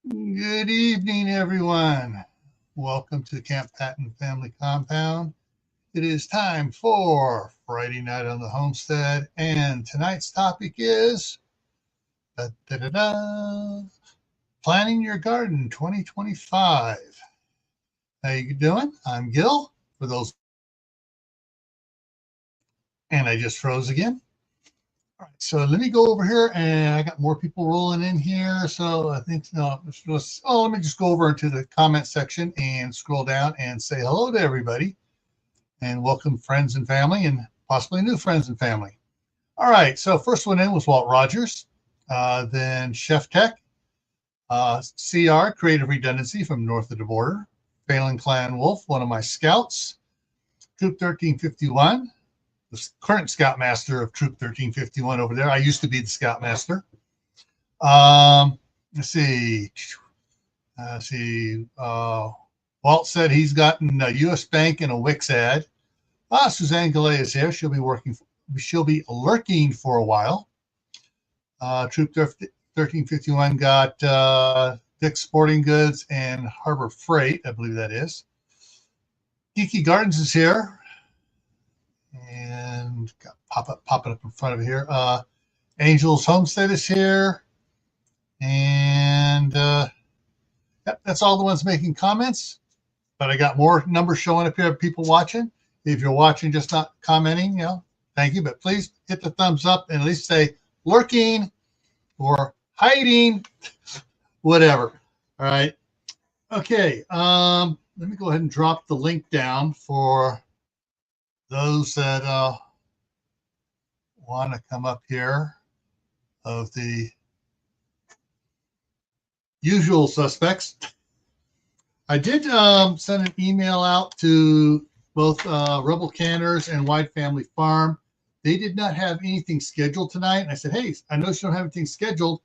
Good evening, everyone. Welcome to the Camppatton Family Compound. It is time for Friday night on the Homestead, and tonight's topic is planning your garden 2025. How you doing? I'm Gil. For those, and I just froze again. All right, so let me go over here, and I got more people rolling in here. So I think let me just go over into the comment section and scroll down and say hello to everybody, and welcome friends and family, and possibly new friends and family. All right, so first one in was Walt Rogers, then Chef Tech, CR Creative Redundancy from North of the Border, Phelan Clan Wolf, one of my scouts, Troop 1351. The current Scoutmaster of Troop 1351 over there. I used to be the Scoutmaster. Let's see. Walt said he's gotten a U.S. Bank and a Wix ad. Suzanne Galley is here. She'll be lurking for a while. Troop 1351 got Dick's Sporting Goods and Harbor Freight, I believe that is. Geeky Gardens is here. And popping up in front of here. Angel's Homestead is here. And yep, that's all the ones making comments. But I got more numbers showing up here of people watching. If you're watching, just not commenting, thank you. But please hit the thumbs up and at least say lurking or hiding, whatever. All right. Okay. Let me go ahead and drop the link down for those that want to come up here of the usual suspects. I did send an email out to both Rebel Canners and Wide Family Farm. They did not have anything scheduled tonight. And I said, hey, I know you don't have anything scheduled.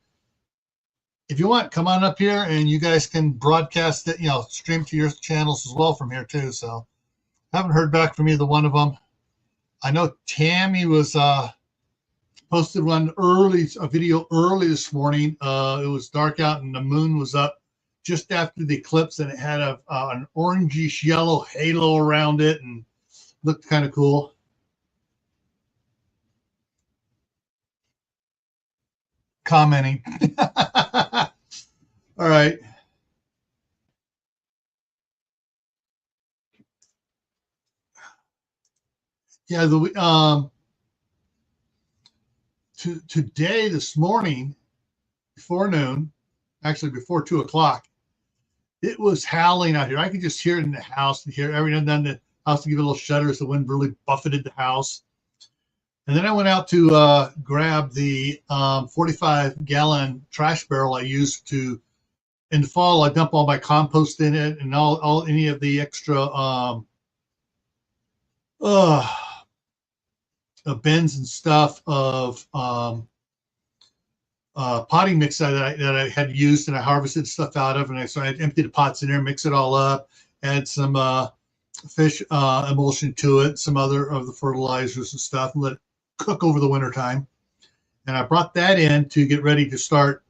If you want, come on up here and you guys can broadcast it, stream to your channels as well from here too. So haven't heard back from either one of them. I know Tammy was posted a video early this morning. It was dark out and the moon was up just after the eclipse, and it had an orangish yellow halo around it and looked kind of cool. Commenting. All right. Yeah, today, this morning, before noon, actually before 2 o'clock, it was howling out here. I could just hear it in the house and hear every now and then the house to give a little shudder as the wind really buffeted the house. And then I went out to grab the 45-gallon trash barrel I used to, in the fall, I dump all my compost in it and all any of the extra bins and stuff of potting mix that I had used, and I harvested stuff out of, and so I emptied the pots in there, mix it all up, add some fish emulsion to it, some other of the fertilizers and stuff, and let it cook over the winter time. And I brought that in to get ready to start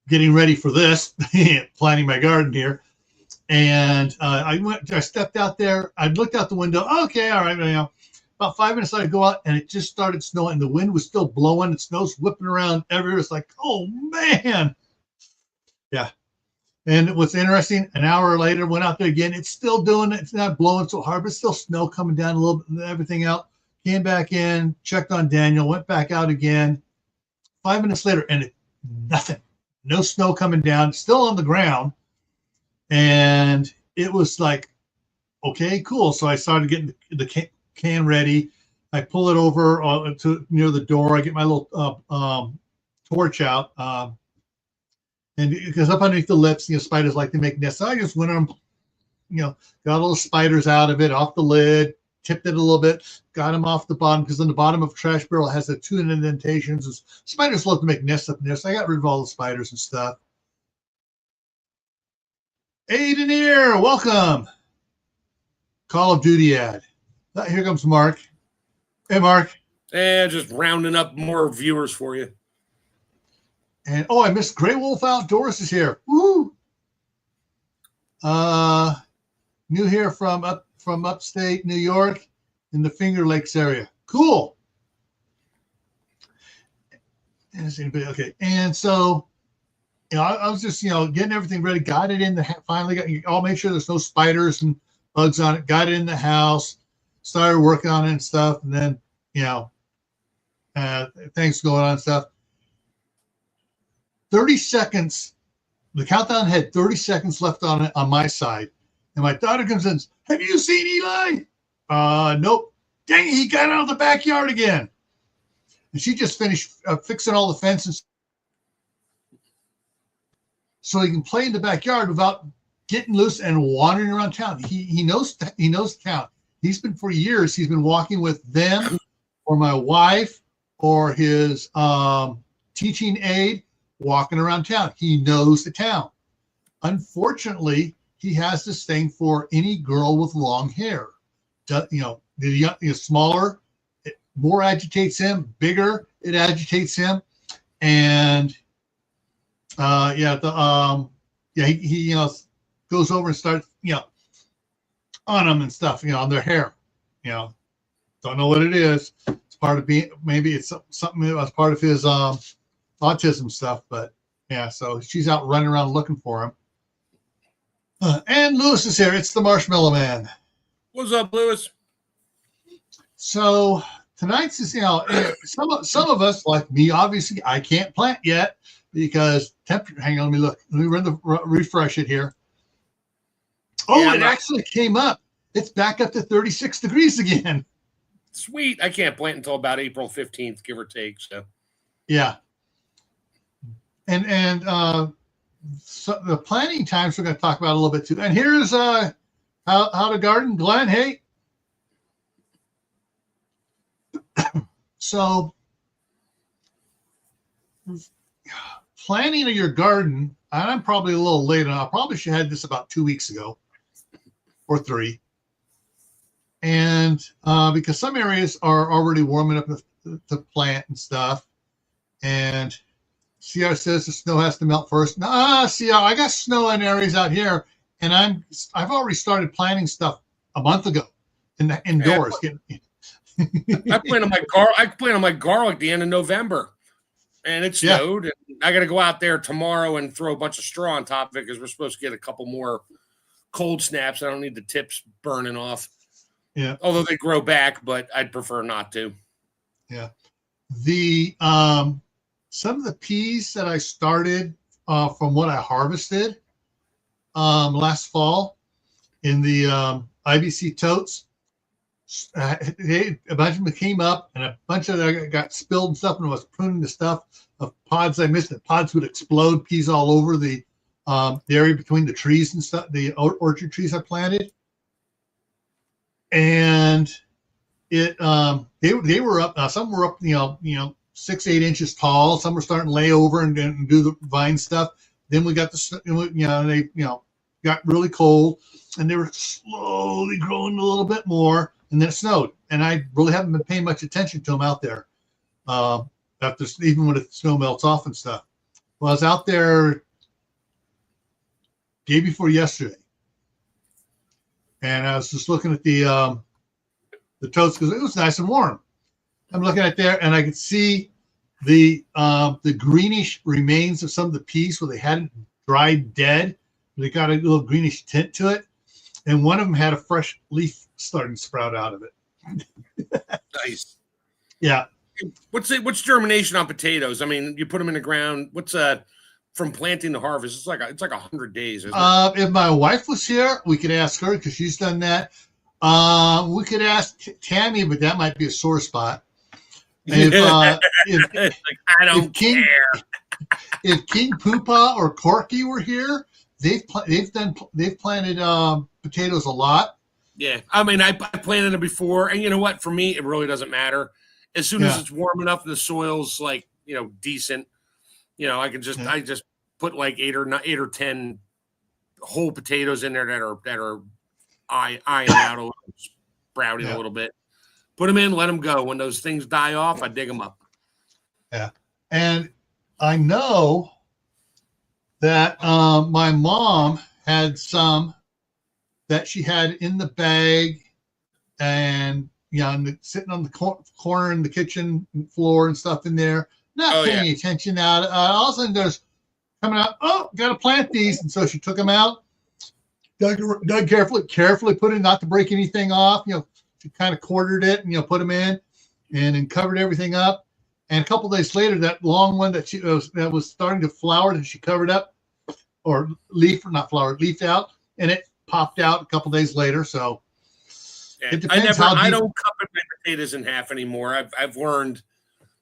getting ready for this, planting my garden here. And I stepped out there. I looked out the window. Okay, all right. About 5 minutes later, I go out, and it just started snowing. And the wind was still blowing. The snow's whipping around everywhere. It's like, oh, man. Yeah. And what's interesting, an hour later, went out there again. It's still doing it. It's not blowing so hard, but still snow coming down a little bit and everything out. Came back in, checked on Daniel, went back out again. 5 minutes later, and nothing. No snow coming down. Still on the ground. And it was like, okay, cool. So I started getting the can ready. I pull it over to near the door. I get my little torch out. And because up underneath the lips, spiders like to make nests. So I just went on, got all the spiders out of it, off the lid, tipped it a little bit, got them off the bottom, because on the bottom of a trash barrel has the 2 indentations. Spiders love to make nests up in there. So I got rid of all the spiders and stuff. Aiden here, welcome. Call of Duty ad. Here comes Mark. Hey, Mark. And just rounding up more viewers for you. And I missed Grey Wolf Outdoors is here. Woo! New here from upstate New York in the Finger Lakes area. Cool. Okay. And so, I was just, getting everything ready, got it in the, finally I'll make sure there's no spiders and bugs on it, got it in the house, started working on it and stuff. And then, things going on and stuff. 30 seconds, the countdown had 30 seconds left on it on my side. And my daughter comes in, have you seen Eli? Nope. Dang, he got out of the backyard again. And she just finished fixing all the fences so he can play in the backyard without getting loose and wandering around town. He knows town. He's been for years. He's been walking with them or my wife or his teaching aide, walking around town. He knows the town. Unfortunately, he has this thing for any girl with long hair. The smaller, it more agitates him. Bigger, it agitates him. And he goes over and starts on them and stuff. On their hair. Don't know what it is. It's part of being. Maybe it's something that was part of his autism stuff. But yeah, so she's out running around looking for him. And Lewis is here. It's the Marshmallow Man. What's up, Lewis? So tonight's is, some of us, like me, obviously, I can't plant yet because temperature. Hang on, let me refresh it here. It actually came up. It's back up to 36 degrees again. Sweet. I can't plant until about April 15th, give or take. So yeah. And so the planting times we're going to talk about a little bit too. And here's how to garden, Glenn. Hey. So planting of your garden, and I'm probably a little late, and I probably should have had this about 2 weeks ago or 3. And because some areas are already warming up to plant and stuff. And CR says the snow has to melt first. CR, I got snow in areas out here, and I've already started planting stuff a month ago indoors. I planted my garlic at the end of November, and it snowed. And I got to go out there tomorrow and throw a bunch of straw on top of it because we're supposed to get a couple more cold snaps. I don't need the tips burning off. Yeah. Although they grow back, but I'd prefer not to. Yeah. The some of the peas that I started from what I harvested last fall in the IBC totes, a bunch of them came up, and a bunch of them got spilled and stuff, and I was pruning the stuff of pods I missed. The pods would explode, peas all over the area between the trees and stuff, the orchard trees I planted. And it they were up. Some were up, 6-8 inches tall. Some were starting to lay over and do the vine stuff. Then we got they got really cold, and they were slowly growing a little bit more. And then it snowed, and I really haven't been paying much attention to them out there. After even when the snow melts off and stuff. Well, I was out there day before yesterday, and I was just looking at the totes because it was nice and warm. I'm looking at there, and I could see the greenish remains of some of the peas where they hadn't dried dead. They got a little greenish tint to it, and one of them had a fresh leaf starting to sprout out of it. Nice. Yeah. What's germination on potatoes? I mean, you put them in the ground. What's from planting to harvest? It's like 100 days. Isn't it? If my wife was here, we could ask her because she's done that. We could ask Tammy, but that might be a sore spot. If I don't care. If King Poopa or Corky were here, they've planted potatoes a lot. Yeah, I mean, I planted them before, and you know what? For me, it really doesn't matter. As soon as it's warm enough, the soil's decent. I just put like 8 or 10 whole potatoes in there that are eyeing out a little, sprouting a little bit. Put them in, let them go. When those things die off, I dig them up. Yeah, and I know that my mom had some that she had in the bag, and sitting on the corner in the kitchen floor and stuff in there, not paying attention out. All of a sudden, there's coming out. Oh, got to plant these, and so she took them out, dug carefully, put it not to break anything off. She kind of quartered it and put them in, and then covered everything up. And a couple of days later, that long one that was starting to flower that she covered up, or leafed out, and it popped out a couple of days later. So it depends. I don't cut my potatoes in half anymore. I've learned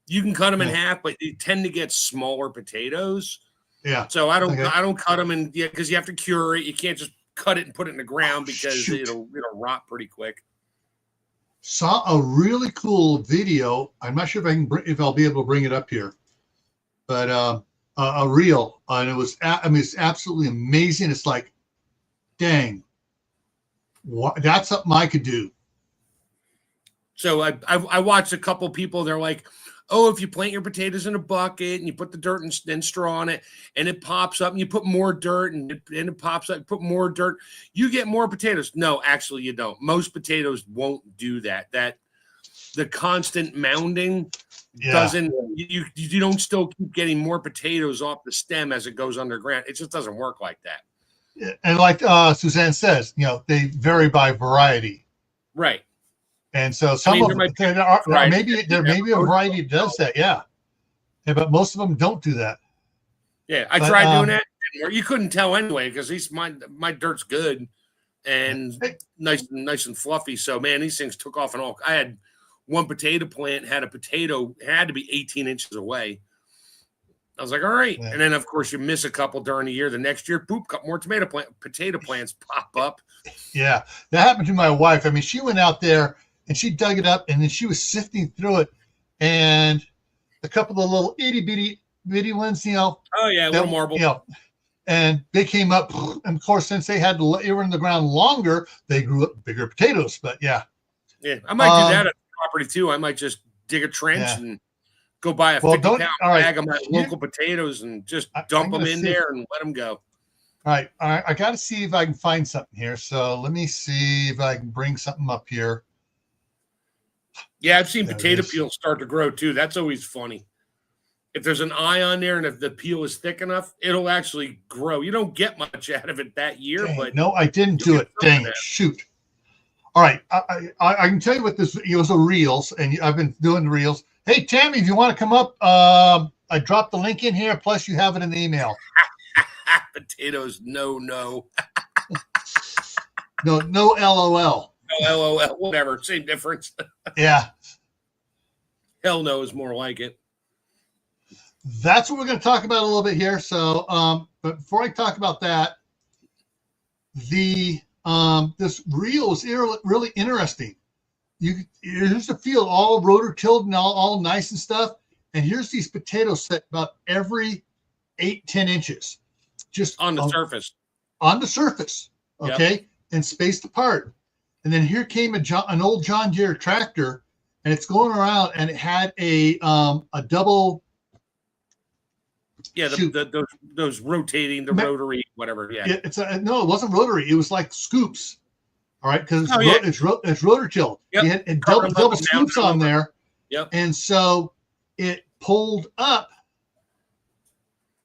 you can cut them in half, but you tend to get smaller potatoes. Yeah. So I don't cut them in, because you have to cure it. You can't just cut it and put it in the ground because it'll rot pretty quick. Saw a really cool video. I'm not sure if I'll be able to bring it up here, but a reel, and it was it's absolutely amazing. It's like, dang, that's something I could do. So I watched a couple people. They're like, oh, if you plant your potatoes in a bucket and you put the dirt and straw on it, and it pops up, and you put more dirt and it pops up, put more dirt, you get more potatoes. No, actually you don't. Most potatoes won't do that. That the constant mounding doesn't, you don't still keep getting more potatoes off the stem as it goes underground. It just doesn't work like that. And like Suzanne says, they vary by variety. Right. And so maybe a variety that does that, yeah, but most of them don't do that. Yeah, I tried doing that. You couldn't tell anyway, because my dirt's good and nice and fluffy. So man, these things took off and all. I had one potato plant, had to be 18 inches away. I was like, all right. Yeah. And then of course you miss a couple during the year. The next year, boop, got more potato plants pop up. Yeah, that happened to my wife. I mean, she went out there and she dug it up, and then she was sifting through it, and a couple of little itty bitty ones, Oh yeah, little marble. And they came up, and of course, since they were in the ground longer, they grew up bigger potatoes. But yeah, I might do that at the property too. I might just dig a trench and go buy a 50-pound bag of my local potatoes and just dump them in there and let them go. All right, I got to see if I can find something here. So let me see if I can bring something up here. Yeah, I've seen potato peel start to grow too. That's always funny. If there's an eye on there and if the peel is thick enough, it'll actually grow. You don't get much out of it that year. Dang, but no, I didn't do it. Dang it, shoot. All right, I can tell you what this was a reels, and I've been doing the reels. Hey, Tammy, if you want to come up, I dropped the link in here. Plus, you have it in the email. Potatoes, no. no, LOL. No, LOL, whatever, same difference. Yeah. Hell no is more like it. That's what we're going to talk about a little bit here. So, but before I talk about that, this reel is really interesting. Here's the field all rotor tilled and all nice and stuff, and here's these potatoes set about every 8-10 inches, just on the surface. On the surface, okay, and spaced apart. And then here came an old John Deere tractor, and it's going around, and it had a double. Yeah, those rotating, the rotary, whatever. Yeah, no, it wasn't rotary. It was like scoops. All right, because it's rotor tilled. Yep. It double scoops on there. Yep. And so it pulled up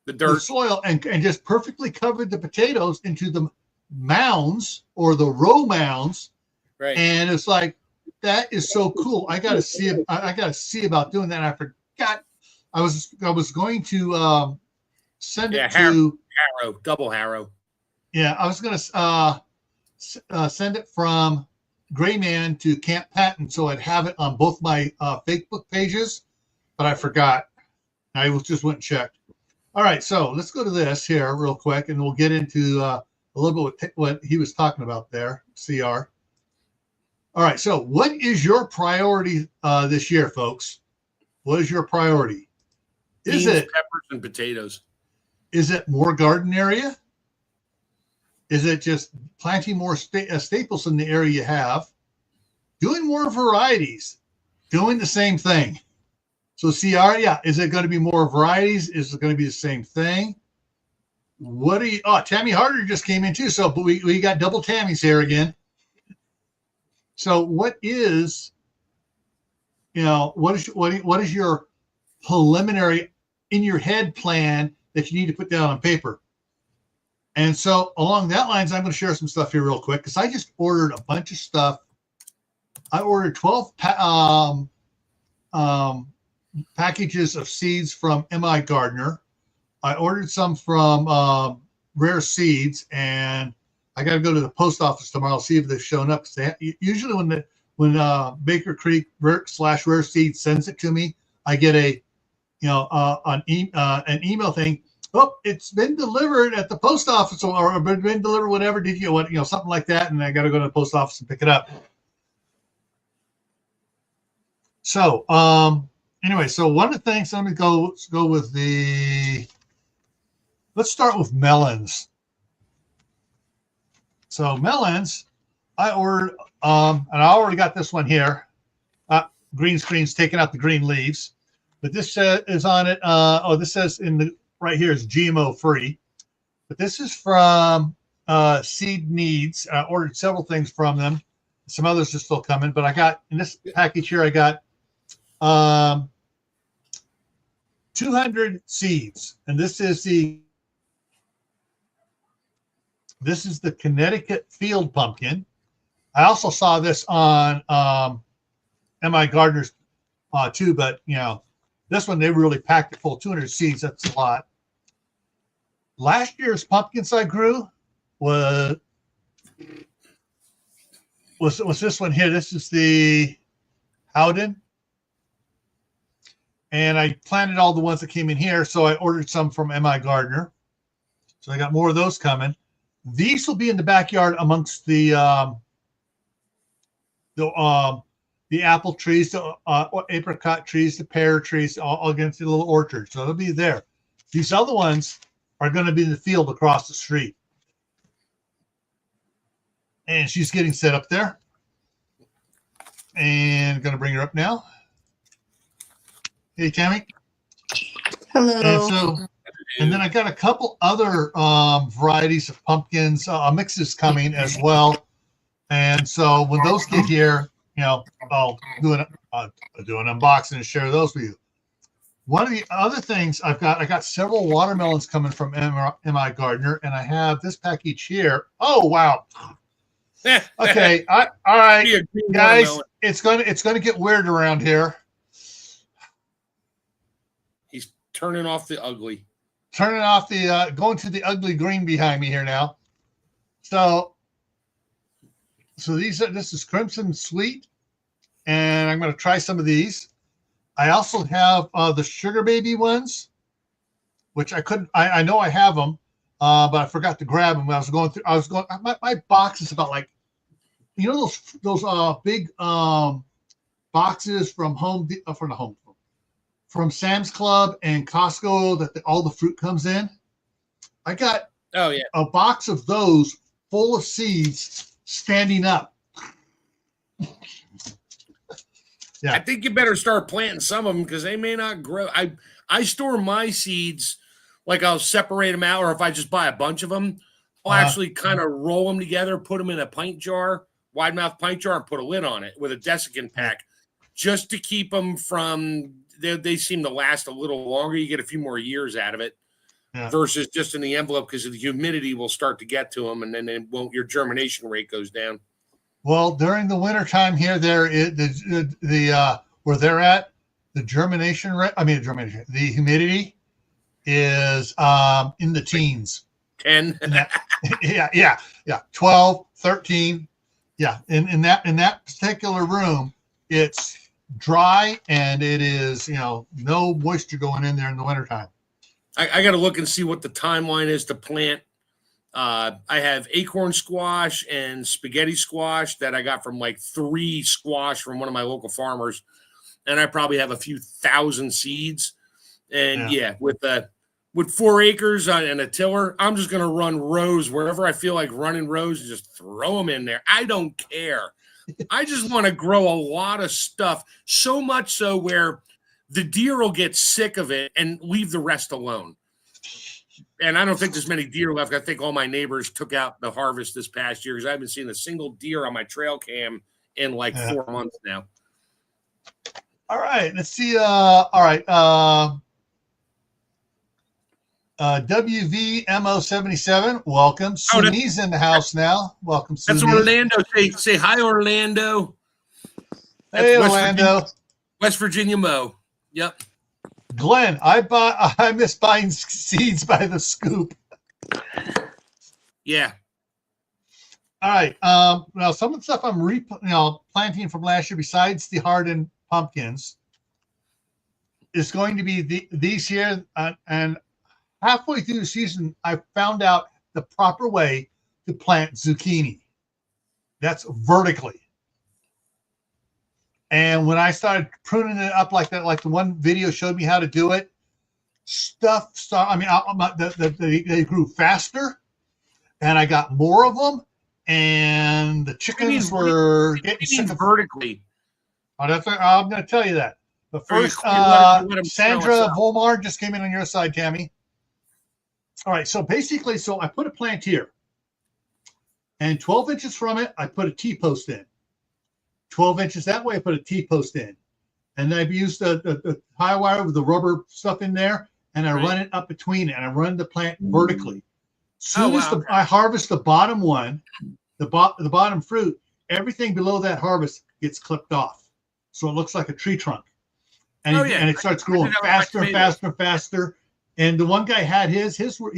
the dirt, the soil, and just perfectly covered the potatoes into the mounds or the row mounds. Right. And it's like, that is so cool. I got to see it. I got to see about doing that. I forgot. I was going to send it to double harrow. Yeah, I was going to send it from Grayman to Camppatton, so I'd have it on both my Facebook pages, but I forgot. I just went and checked. All right, so let's go to this here real quick, and we'll get into a little bit what he was talking about there, CR. All right, so what is your priority this year, folks? What is your priority? Beans, peppers, and potatoes. Is it more garden area? Is it just planting more staples in the area you have? Doing more varieties? Doing the same thing? So CR, yeah, is it going to be more varieties? Is it going to be the same thing? What do you? Oh, Tammy Harder just came in too. So, but we got double Tammys here again. So, what is, what is your preliminary in your head plan that you need to put down on paper? And so, along that lines, I'm going to share some stuff here real quick because I just ordered a bunch of stuff. I ordered 12 packages of seeds from M.I. Gardner. I ordered some from Rare Seeds, and I got to go to the post office tomorrow see if they've shown up. Usually when Baker Creek / Rare Seeds sends it to me, I get an email thing. Oh, it's been delivered at the post office, or been delivered. Whatever did you something like that, and I got to go to the post office and pick it up. So anyway, so one of the things, let me go with let's start with melons. So melons, I ordered, and I already got this one here. Green screen's taking out the green leaves, but this is on it. This says right here is GMO free, but this is from Seed Needs. I ordered several things from them. Some others are still coming, but I got in this package here, I got 200 seeds, and this is the Connecticut field pumpkin. I also saw this on M.I. Gardner's too, but this one they really packed it full. 200 seeds, that's a lot. Last year's pumpkins I grew was this one here. This is the Howden. And I planted all the ones that came in here, so I ordered some from M.I. Gardner. So I got more of those coming. These will be in the backyard amongst the apple trees, the apricot trees, the pear trees, all against the little orchard. So they'll be there. These other ones are going to be in the field across the street. And she's getting set up there. And I'm going to bring her up now. Hey, Tammy. Hello. And then I got a couple other varieties of pumpkins, mixes coming as well. And so when those get here, I'll do an unboxing and share those with you. One of the other things I got several watermelons coming from M.I. Gardner, and I have this package here. Oh, wow. Okay. All right, guys, it's gonna get weird around here. He's turning off the ugly. Turning off the going to the ugly green behind me here now. So this is Crimson Sweet, and I'm going to try some of these. I also have the Sugar Baby ones, which I couldn't. I know I have them, but I forgot to grab them when I was going through. My box is about like, those big boxes from from Sam's Club and Costco that all the fruit comes in. I got a box of those full of seeds standing up. Yeah. I think you better start planting some of them because they may not grow. I store my seeds, like I'll separate them out, or if I just buy a bunch of them, I'll actually kind of roll them together, put them in a pint jar, wide mouth pint jar, and put a lid on it with a desiccant pack just to keep them from, they seem to last a little longer. You get a few more years out of it versus just in the envelope because the humidity will start to get to them and then your germination rate goes down. Well, during the winter time here, where they're at, the germination rate, the humidity is in the teens. 10. Yeah. 12, 13. Yeah. In that particular room, it's dry and it is, no moisture going in there in the wintertime. I got to look and see what the timeline is to plant. I have acorn squash and spaghetti squash that I got from like 3 squash from one of my local farmers. And I probably have a few thousand seeds. And with 4 acres and a tiller, I'm just going to run rows wherever I feel like running rows and just throw them in there. I don't care. I just want to grow a lot of stuff, so much so where the deer will get sick of it and leave the rest alone. And I don't think there's many deer left. I think all my neighbors took out the harvest this past year because I haven't seen a single deer on my trail cam in like 4 months now. All right, let's see. All right. WVMO77, welcome. Sunni's in the house now. Welcome, Sunni. That's Orlando. Say hi, Orlando. That's hey, Orlando. West Virginia Mo. Yep. Glenn, I miss buying seeds by the scoop. Yeah. All right. Now some of the stuff I'm planting from last year, besides the hardened pumpkins, is going to be these here. And halfway through the season, I found out the proper way to plant zucchini. That's vertically. And when I started pruning it up like that, like the one video showed me how to do it, they grew faster, and I got more of them, and the chickens were getting sick of vertically. Oh, I'm going to tell you that. But first, Sandra Volmar just came in on your side, Tammy. All right, so basically, I put a plant here, and 12 inches from it, I put a T-post in. 12 inches that way, I put a T-post in. And I've used the high wire with the rubber stuff in there, and I run it up between it, and I run the plant vertically. Soon as I harvest the bottom one, the bottom fruit, everything below that harvest gets clipped off. So it looks like a tree trunk. And, and it starts growing faster and faster and faster. And the one guy had his were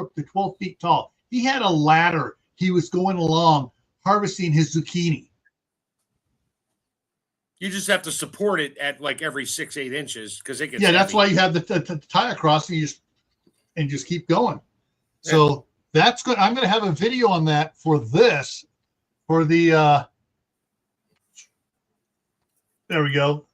up to 12 feet tall. He had a ladder. He was going along harvesting his zucchini. You just have to support it at like every 6-8 inches because it gets heavy. That's why you have the tie across and just keep going. Yeah. So that's good. I'm going to have a video on that for this, for the there we go.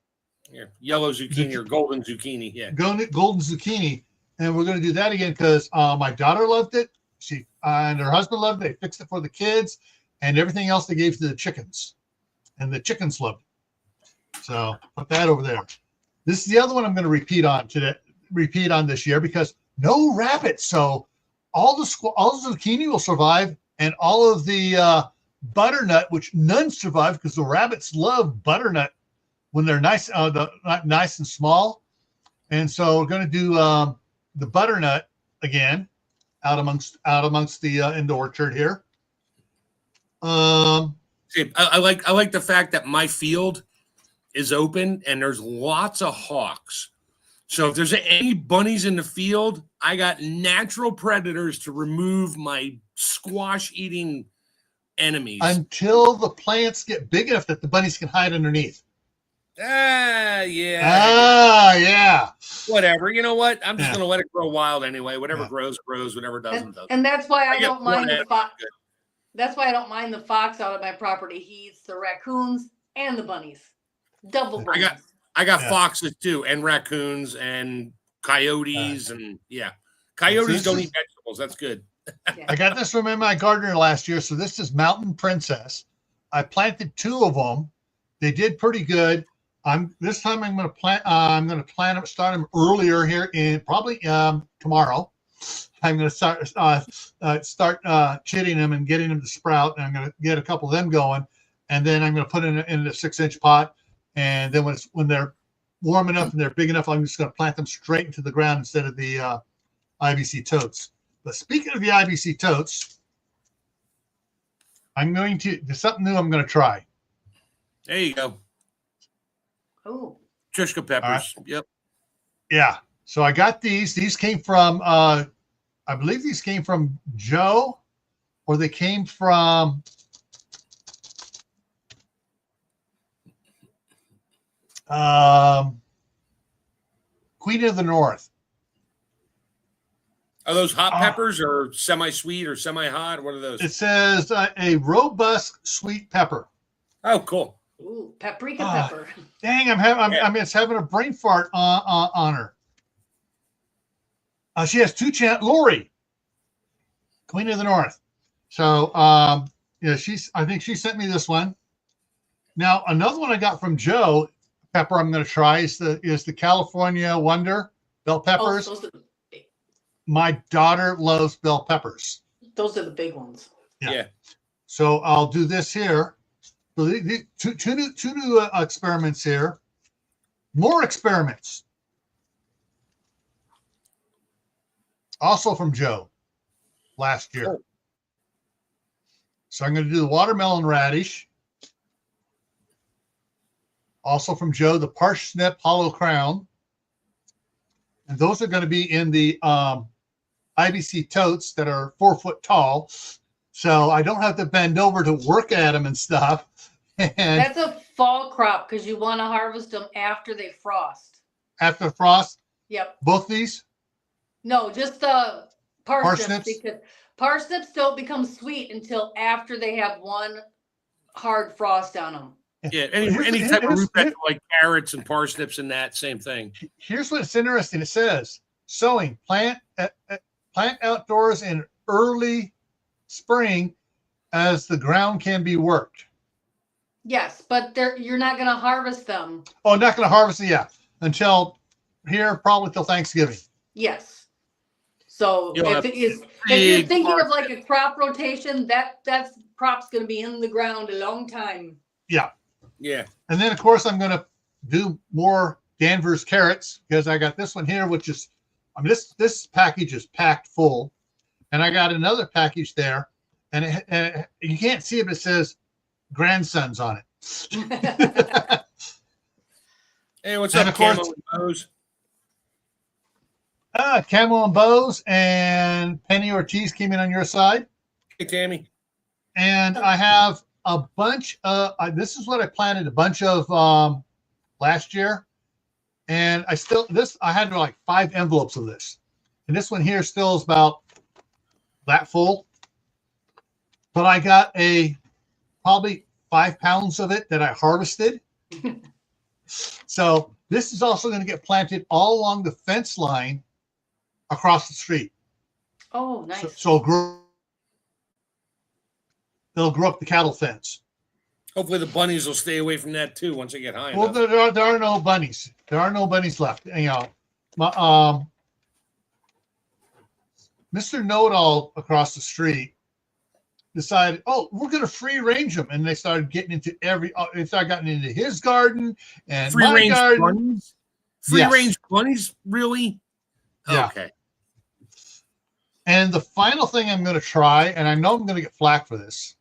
Yeah, yellow zucchini or golden zucchini. Yeah, golden zucchini, and we're going to do that again because my daughter loved it. She and her husband loved it. They fixed it for the kids, and everything else they gave to the chickens, and the chickens loved it. So put that over there. This is the other one I'm going to repeat on this year because no rabbits. So all the zucchini will survive, and all of the butternut, which none survive because the rabbits love butternut when they're nice, nice and small. And so we're going to do the butternut again out amongst the in the orchard here. I like the fact that my field is open and there's lots of hawks. So if there's any bunnies in the field, I got natural predators to remove my squash eating enemies until the plants get big enough that the bunnies can hide underneath. Yeah. Whatever. You know what? I'm just going to let it grow wild anyway. Whatever grows, whatever doesn't. And that's why I don't mind the fox. That's why I don't mind the fox out of my property. He eats the raccoons and the bunnies. Double bunnies. I got foxes too, and raccoons and coyotes, and coyotes don't eat vegetables. That's good. I got this from in my gardener last year. So this is Mountain Princess. I planted 2 of them. They did pretty good. This time I'm going to plant. I'm going to start them earlier here in probably tomorrow. I'm going to start chitting them and getting them to sprout. And I'm going to get a couple of them going, and then I'm going to put in a 6-inch pot. And then when they're warm enough and they're big enough, I'm just going to plant them straight into the ground instead of the IBC totes. But speaking of the IBC totes, there's something new I'm going to try. There you go. Oh, Trishka peppers. Right. Yep. Yeah. So I got these. These came from, I believe these came from Joe, or they came from Queen of the North. Are those hot peppers or semi-sweet or semi-hot? What are those? It says a robust sweet pepper. Oh, cool. Ooh, paprika pepper. Dang, I'm just having a brain fart on her. She has 2 Lori, Queen of the North. So I think she sent me this one. Now another one I got from Joe. pepper I'm going to try is the California Wonder bell peppers. those are the big, My daughter loves bell peppers. those are the big ones. Yeah. So I'll do this here. So two new experiments here. More experiments. Also from Joe last year. Oh. So I'm going to do the watermelon radish. Also from Joe, the parsnip hollow crown. And those are going to be in the IBC totes that are 4 foot tall. So I don't have to bend over to work at them and stuff. And That's a fall crop because you want to harvest them after they frost. after frost, Yep. both these? No, just the parsnips, Parsnips? because parsnips don't become sweet until after they have one hard frost on them. Yeah, any type of root vegetable like carrots and parsnips and that same thing. Here's what's interesting. It says sowing plant outdoors in early spring as the ground can be worked. Yes, but you're not going to harvest them. Oh, not going to harvest it yet until here, probably till Thanksgiving. Yes. So You'll have if you're big thinking of like a crop rotation, that's crop's going to be in the ground a long time. Yeah. Yeah. And then, of course, I'm going to do more Danvers carrots because I got this one here, which is, I mean, this package is packed full. And I got another package there. And you can't see it, but it says grandsons on it. Hey, what's And up, of course- Camo and Bose? Camo and Bose and Penny Ortiz came in on your side. Hey, Tammy. And I have a bunch of, this is what I planted a bunch of last year. And I had like 5 envelopes of this. And this one here still is about that full. But I got probably 5 pounds of it that I harvested. So this is also going to get planted all along the fence line across the street. Oh, nice. So it'll grow up the cattle fence. Hopefully the bunnies will stay away from that too once they get high Well, enough. there are no bunnies. There are no bunnies left. You know, Mr. Know-It-All across the street decided, oh, we're going to free range them, and they started getting into they started getting into his garden and Free my range garden. bunnies? Free Yes. range bunnies? Really? Yeah. Okay. And the final thing I'm going to try, and I know I'm going to get flack for this,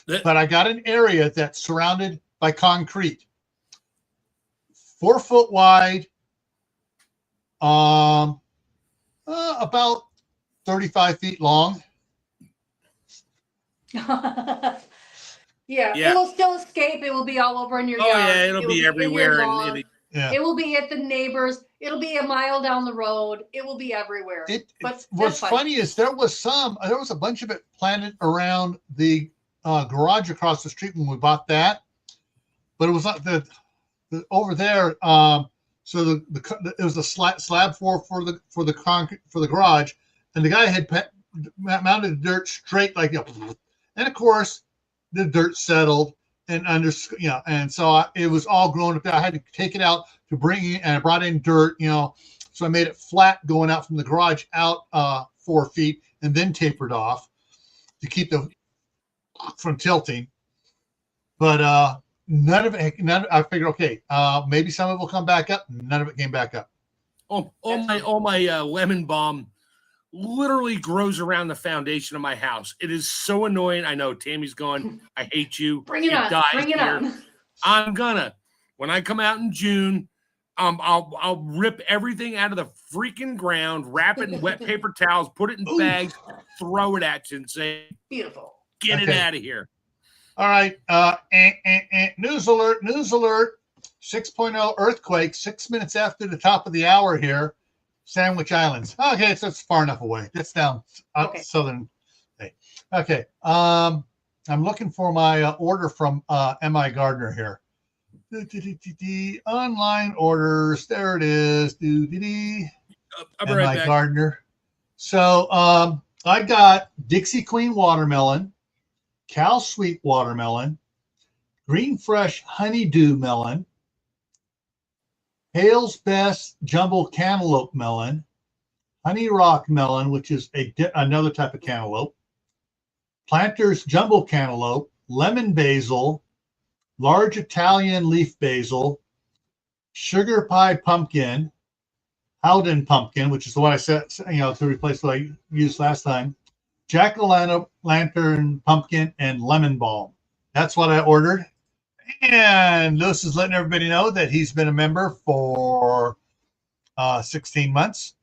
but I got an area that's surrounded by concrete, 4 foot wide, about 35 feet long. Yeah, Yeah. it will still escape. It will be all over in your Oh yard. yeah, it'll It will be in your everywhere. lawn. Yeah. It will be at the neighbors. It'll be a mile down the road. It will be everywhere. But What's that's fine. funny is there was a bunch of it planted around the garage across the street when we bought that, but it was not the over there. So it was a slab for the concrete for the garage, and the guy had mounted the dirt straight like that, and of course the dirt settled and and so it was all grown up there. I had to take it out to bring in, and I brought in dirt, so I made it flat going out from the garage out 4 feet, and then tapered off to keep from tilting. But none of it. I figured, okay, maybe some of it will come back up. None of it came back up. All my lemon balm literally grows around the foundation of my house. It is so annoying. I know Tammy's going, I hate you. Bring it on. Bring it on. I'm gonna. When I come out in June, I'll rip everything out of the freaking ground, wrap it in wet paper towels, put it in bags, throw it at you, and say, Beautiful. Get it out of here. All right. News alert. 6.0 earthquake 6 minutes after the top of the hour here. Sandwich Islands. Okay, so it's far enough away. That's down southern. Okay. I'm looking for my order from M.I. Gardner here. Online orders. There it is. I'll be right M.I. back. Gardner. So I got Dixie Queen watermelon, Cal Sweet watermelon, Green Fresh honeydew melon, Hale's Best Jumbo Cantaloupe Melon, Honey Rock Melon, which is another type of cantaloupe, Planter's Jumbo Cantaloupe, Lemon Basil, Large Italian Leaf Basil, Sugar Pie Pumpkin, Howden Pumpkin, which is the one I said, to replace what I used last time, Jack-o'-lantern Pumpkin, and Lemon Balm. That's what I ordered. And Lewis is letting everybody know that he's been a member for 16 months.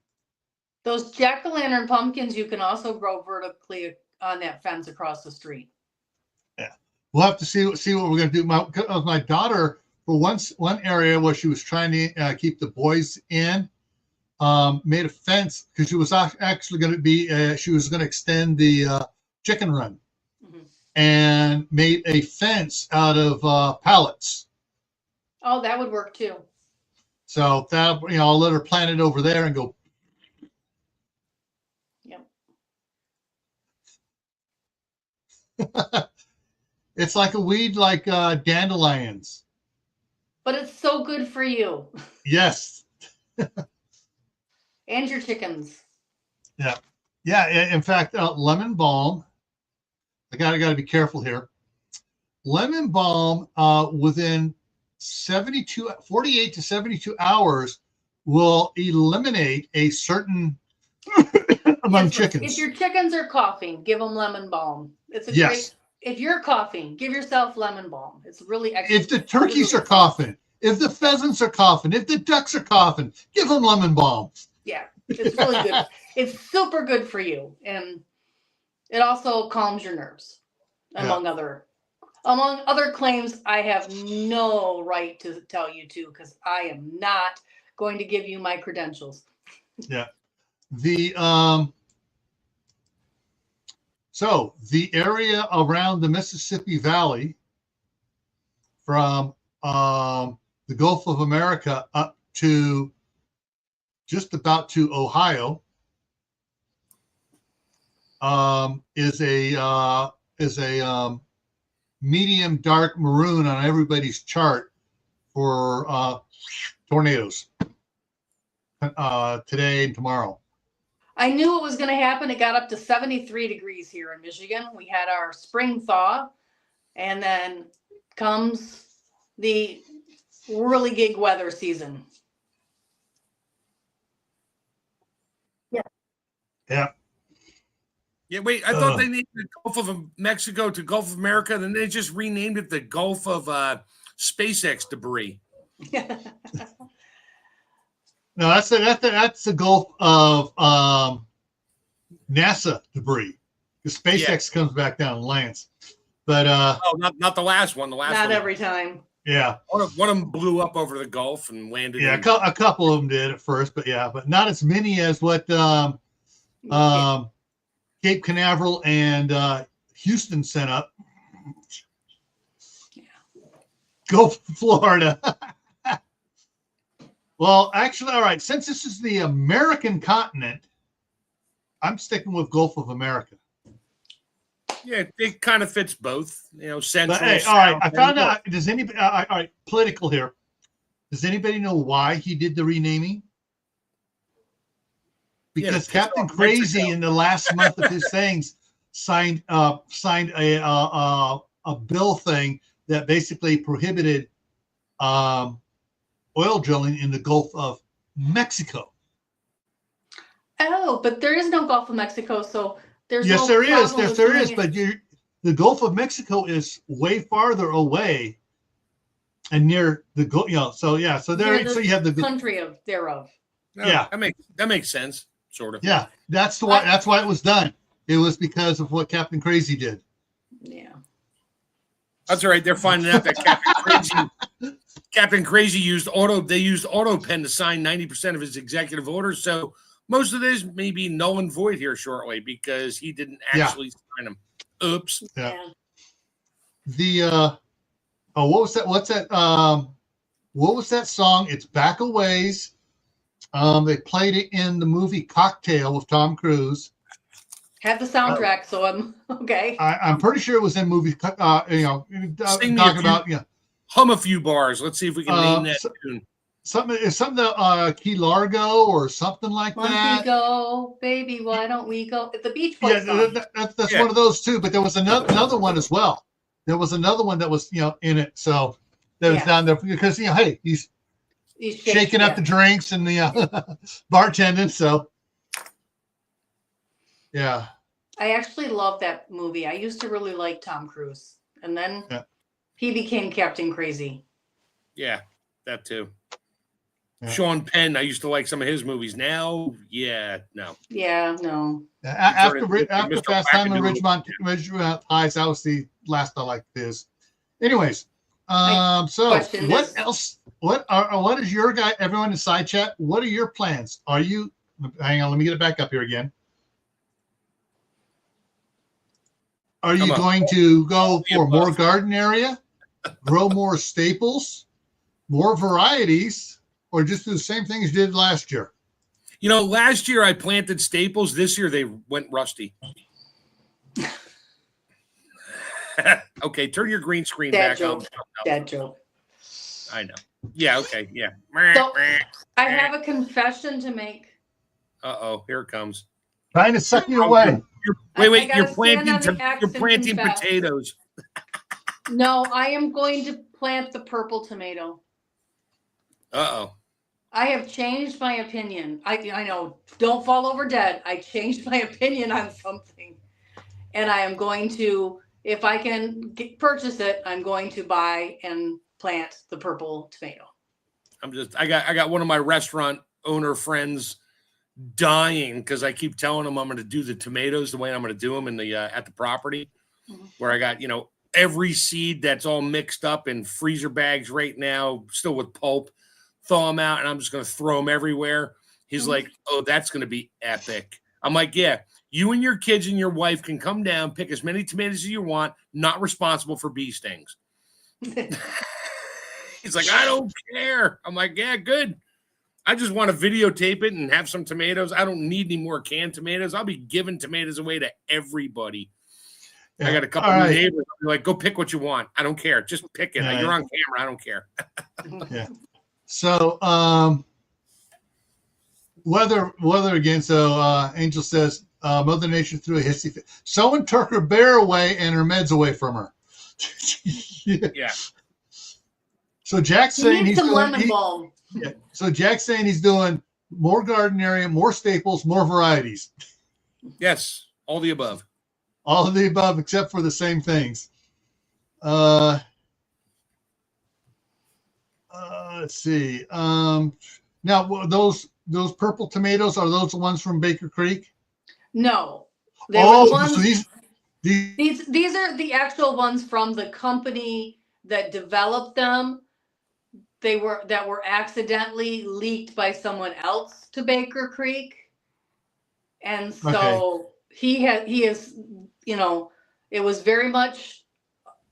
Those jack-o'-lantern pumpkins you can also grow vertically on that fence across the street. Yeah, we'll have to see what we're going to do. My daughter, for one area where she was trying to keep the boys in, made a fence because she was actually going to be she was going to extend the chicken run. And made a fence out of pallets. Oh, that would work too. So that I'll let her plant it over there and go. Yep. It's like a weed, like dandelions. But it's so good for you. Yes. And your chickens. Yeah. Yeah. In fact, lemon balm. I got to be careful here. Lemon balm within 48 to 72 hours will eliminate a certain among chickens. If your chickens are coughing, give them lemon balm. It's a great. If you're coughing, give yourself lemon balm. It's really excellent. If the turkeys are coughing, if the pheasants are coughing, if the ducks are coughing, give them lemon balm. Yeah, it's really good. It's super good for you, and it also calms your nerves, among other claims I have no right to tell you because I am not going to give you my credentials. Yeah. So the area around the Mississippi Valley from the Gulf of America up to just about to Ohio is a medium dark maroon on everybody's chart for tornadoes today and tomorrow. I knew it was going to happen. It got up to 73 degrees here in Michigan. We had our spring thaw, and then comes the really gig weather season. Yeah. Yeah. Yeah, wait, I thought they named the Gulf of Mexico to Gulf of America, then they just renamed it the Gulf of SpaceX debris. No, that's the Gulf of NASA debris. The SpaceX comes back down and lands. But not the last one. The last not one. Every time. Yeah. One of them blew up over the Gulf and landed. Yeah, a couple of them did at first, but not as many as what Cape Canaveral and Houston sent up. Yeah. Go Florida. Well, actually, all right. Since this is the American continent, I'm sticking with Gulf of America. Yeah, it kind of fits both. Central. But, hey, all right. I found out. Does anybody? All right, political here. Does anybody know why he did the renaming? Because Captain Crazy in the last month of his things signed a bill thing that basically prohibited oil drilling in the Gulf of Mexico. Oh, but there is no Gulf of Mexico, so there's yes, no there is. problem There with is, but the Gulf of Mexico is way farther away and near the so there. So you have the country thereof. No, that makes sense. Sort of. Yeah, that's why it was done. It was because of what Captain Crazy did. Yeah. That's all right. They're finding out that Captain Crazy used auto pen to sign 90% of his executive orders. So most of this may be null and void here shortly because he didn't actually sign them. Oops. Yeah. The what was that? What's that? What was that song? It's Back a Ways. They played it in the movie Cocktail with Tom Cruise. Have the soundtrack, so I'm okay. I'm pretty sure it was in movie. Talking about hum a few bars. Let's see if we can name that tune. something Key Largo or something like Monkey that. go, baby, why don't we go? It's the Beach Boys song. That's one of those too. But there was another one as well. There was another one that was in it. So that was down there because hey, he's shaking up the drinks and the bartending. So yeah. I actually love that movie. I used to really like Tom Cruise, and then he became Captain Crazy. Yeah, that too. Yeah. Sean Penn, I used to like some of his movies. Now, no. Yeah, no. After Fast Time in Ridgemont Heights, that was the last I liked his. Anyways, so what else? What is your guy? Everyone in side chat, what are your plans? Are you? Hang on, let me get it back up here again. Are you going to go for more garden area, grow more staples, more varieties, or just do the same thing as you did last year? Last year I planted staples. This year they went rusty. Okay, turn your green screen back on. Dad joke. I know. Yeah, okay, yeah. So, I have a confession to make. Uh-oh, here it comes. Trying to suck you away. Wait, you're planting potatoes. No, I am going to plant the purple tomato. Uh-oh. I have changed my opinion. I know, don't fall over dead. I changed my opinion on something. And I am going to, if I can purchase it, I'm going to buy and plant the purple tomato. I got one of my restaurant owner friends dying because I keep telling him I'm going to do the tomatoes the way I'm going to do them in the at the property, where I got every seed that's all mixed up in freezer bags right now, still with pulp. Thaw them out, and I'm just going to throw them everywhere. He's like, "Oh, that's going to be epic." I'm like, "Yeah, you and your kids and your wife can come down, pick as many tomatoes as you want. Not responsible for bee stings." He's like, "I don't care." I'm like, "Yeah, good. I just want to videotape it and have some tomatoes. I don't need any more canned tomatoes. I'll be giving tomatoes away to everybody." Yeah. I got a couple of neighbors like, "Go pick what you want. I don't care. Just pick it. You're on camera. I don't care." Yeah. So weather again. So Angel says Mother Nature threw a hissy fit. Someone took her bear away and her meds away from her. Yeah. So Jack's saying he's doing lemon balm. Yeah. So Jack's saying he's doing more garden area, more staples, more varieties. Yes, all the above. All of the above, except for the same things. Let's see. Now those purple tomatoes, are those the ones from Baker Creek? No. Ones, so these are the actual ones from the company that developed them. That were accidentally leaked by someone else to Baker Creek. And so he is, it was very much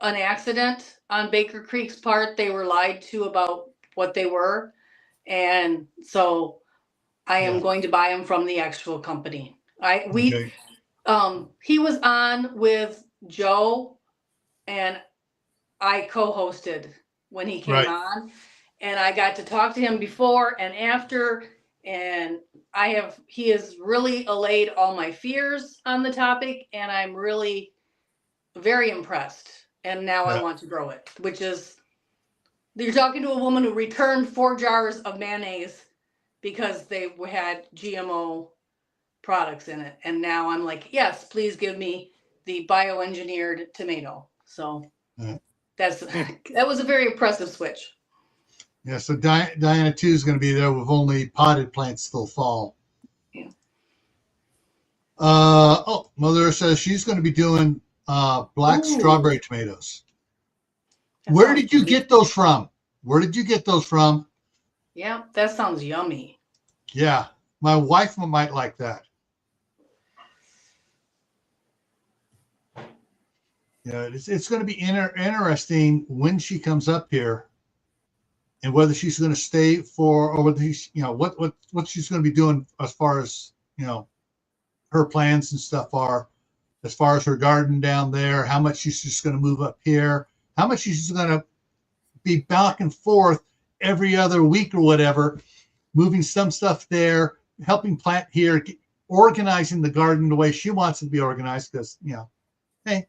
an accident on Baker Creek's part. They were lied to about what they were. And so I am going to buy them from the actual company. He was on with Joe and I co-hosted when he came on. And I got to talk to him before and after, and he has really allayed all my fears on the topic, and I'm really very impressed. And now I want to grow it, which is, you're talking to a woman who returned 4 jars of mayonnaise because they had GMO products in it. And now I'm like, yes, please give me the bioengineered tomato. So that was a very impressive switch. Yeah, so Diana 2 is going to be there with only potted plants till fall. Yeah. Mother says she's going to be doing black strawberry tomatoes. Where did you get those from? Yeah, that sounds yummy. Yeah, my wife might like that. Yeah, it's going to be interesting when she comes up here. And whether she's going to stay for, or whether she's, what she's going to be doing as far as, her plans and stuff are, as far as her garden down there, how much she's just going to move up here, how much she's going to be back and forth every other week or whatever, moving some stuff there, helping plant here, organizing the garden the way she wants it to be organized. Because, hey,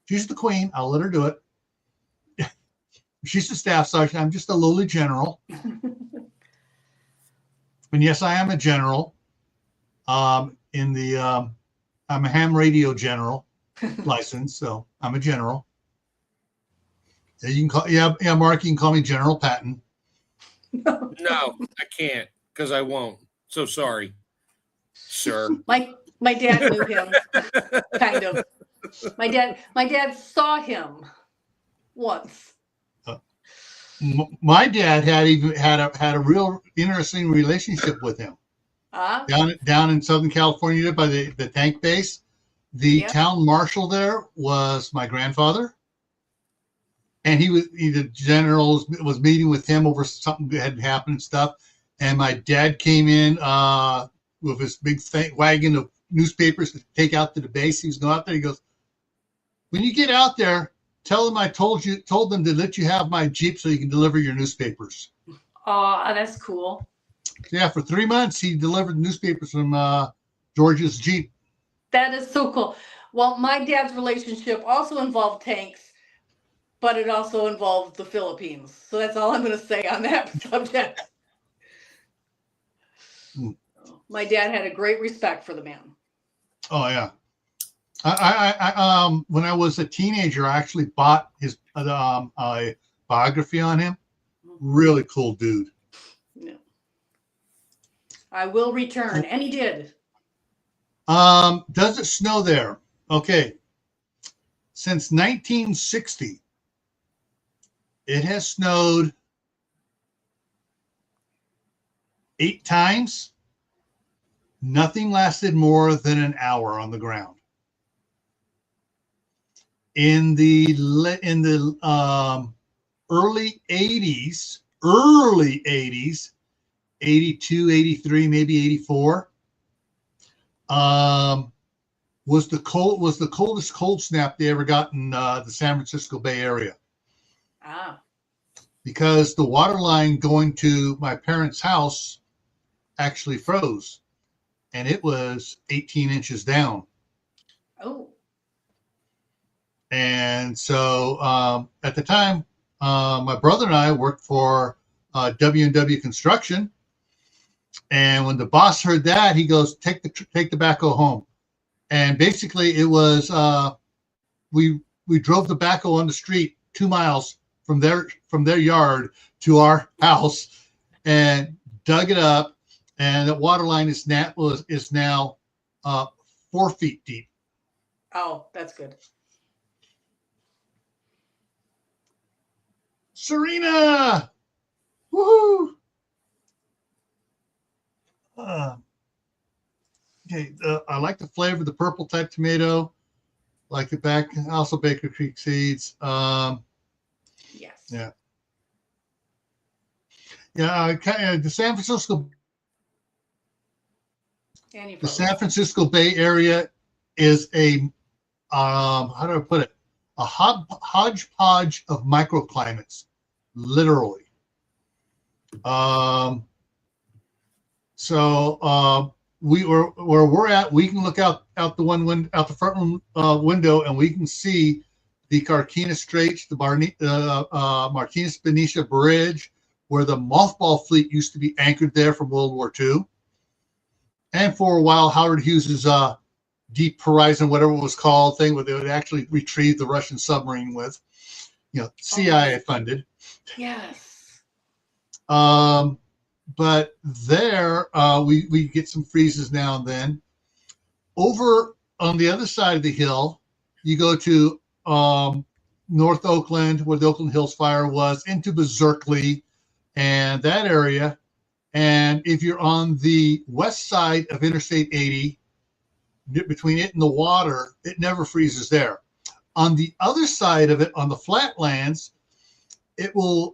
she's the queen. I'll let her do it. She's the staff sergeant. I'm just a lowly general. And yes, I am a general. I'm a ham radio general license, so I'm a general. You can call, Mark, you can call me General Patton. No, I can't because I won't. So sorry, sir. My dad knew him, kind of. My dad saw him once. My dad had a real interesting relationship with him. Down in Southern California by the tank base. The town marshal there was my grandfather. And the general was meeting with him over something that had happened and stuff. And my dad came in with his big wagon of newspapers to take out to the base. He was going out there. He goes, "When you get out there, tell them I told them to let you have my Jeep so you can deliver your newspapers." Oh, that's cool. Yeah, for 3 months he delivered newspapers from George's Jeep. That is so cool. Well, my dad's relationship also involved tanks, but it also involved the Philippines. So that's all I'm going to say on that subject. My dad had a great respect for the man. Oh yeah. I when I was a teenager, I actually bought his a biography on him. Really cool dude. Yeah. I will return, and he did. Does it snow there? Okay. Since 1960, it has snowed 8 times. Nothing lasted more than an hour on the ground. In the early 80s, 82, 83, maybe 84, was the coldest cold snap they ever got in the San Francisco Bay Area. Because the water line going to my parents' house actually froze, and it was 18 inches down. Oh. And so at the time, my brother and I worked for W&W Construction. And when the boss heard that, he goes, take the backhoe home. And basically it was, we drove the backhoe on the street 2 miles from their yard to our house and dug it up. And the water line is now 4 feet deep. Oh, that's good. Serena! Woohoo! Okay, I like the flavor of the purple type tomato. Like it back, also Baker Creek seeds. Yes. Yeah. Yeah, the San Francisco Bay Area is a how do I put it? A hodgepodge of microclimates, literally. So where we're at, we can look out the front window, and we can see the Carquinez Straits, the Martinez Benicia Bridge, where the mothball fleet used to be anchored there from World War II. And for a while, Howard Hughes's Deep Horizon, whatever it was called, thing where they would actually retrieve the Russian submarine with, CIA funded. Yes. But there, we get some freezes now and then. Over on the other side of the hill, you go to North Oakland, where the Oakland Hills fire was, into Berkeley and that area. And if you're on the west side of Interstate 80, between it and the water, it never freezes there. On the other side of it, on the flatlands, it will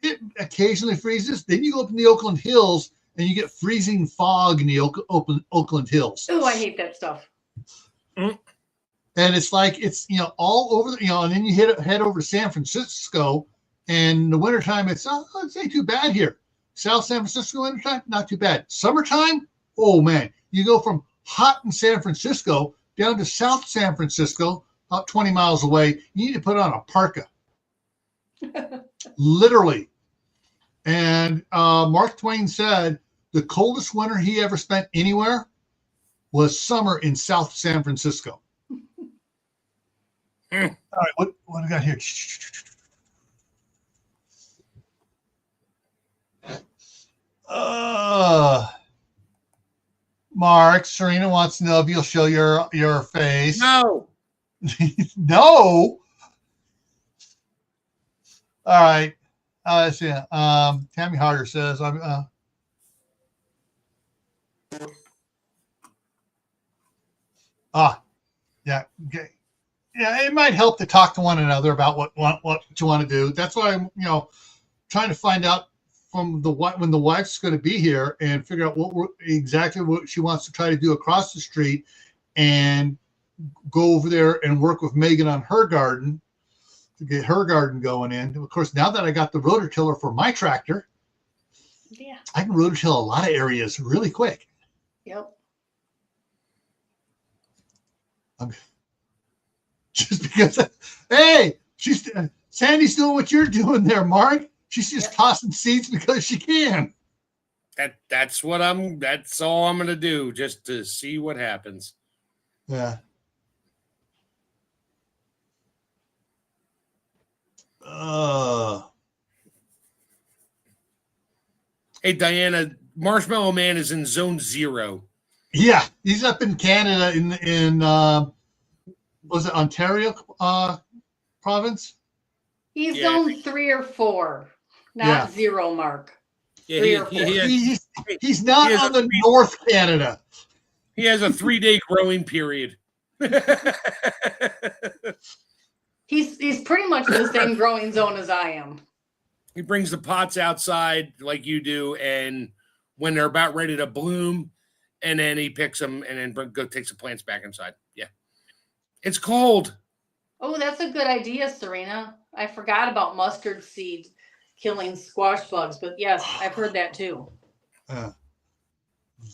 it occasionally freezes. Then you go up in the Oakland Hills and you get freezing fog in the Oakland Hills. Oh, I hate that stuff. And it's like it's all over and then you head over to San Francisco, And the wintertime, it's ain't too bad here. South San Francisco wintertime, not too bad. Summertime, oh man, you go from hot in San Francisco down to South San Francisco, about 20 miles away. You need to put on a parka, literally. And Mark Twain said the coldest winter he ever spent anywhere was summer in South San Francisco. All right, what do I got here? Mark, Serena wants to know if you'll show your face. No. No. All right. Let's see. Tammy Harder says, yeah. Okay. Yeah, it might help to talk to one another about what you want to do. That's why I'm, trying to find out from when the wife's going to be here and figure out exactly what she wants to try to do across the street, and go over there and work with Megan on her garden to get her garden going in. And of course, now that I got the rototiller for my tractor, yeah, I can rototill a lot of areas really quick. Yep. Just because, hey, Sandy's doing what you're doing there, Mark. She's just tossing seeds because she can. That's all I'm gonna do, just to see what happens. Yeah. Hey, Diana, Marshmallow Man is in zone 0. Yeah, he's up in Canada in was it Ontario province? He's zone 3 or 4, not 0, Mark. Yeah, he's not on the North Canada. He has a 3-day growing period. He's pretty much in the same growing zone as I am. He brings the pots outside like you do, and when they're about ready to bloom, and then he picks them and then takes the plants back inside. Yeah. It's cold. Oh, that's a good idea, Serena. I forgot about mustard seed killing squash bugs, but yes, I've heard that too.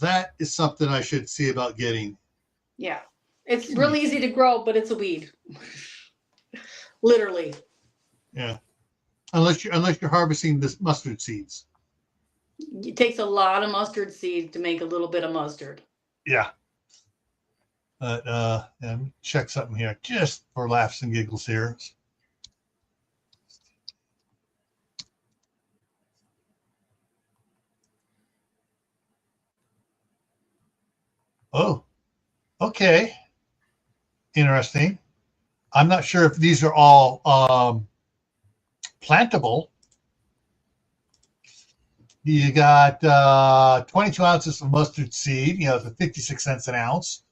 That is something I should see about getting. Yeah. It's really easy to grow, but it's a weed. Literally. Yeah. Unless you're harvesting this mustard seeds. It takes a lot of mustard seed to make a little bit of mustard. Yeah. But let me check something here just for laughs and giggles here. Oh, okay. Interesting. I'm not sure if these are all plantable. You got 22 ounces of mustard seed, for 56 cents an ounce.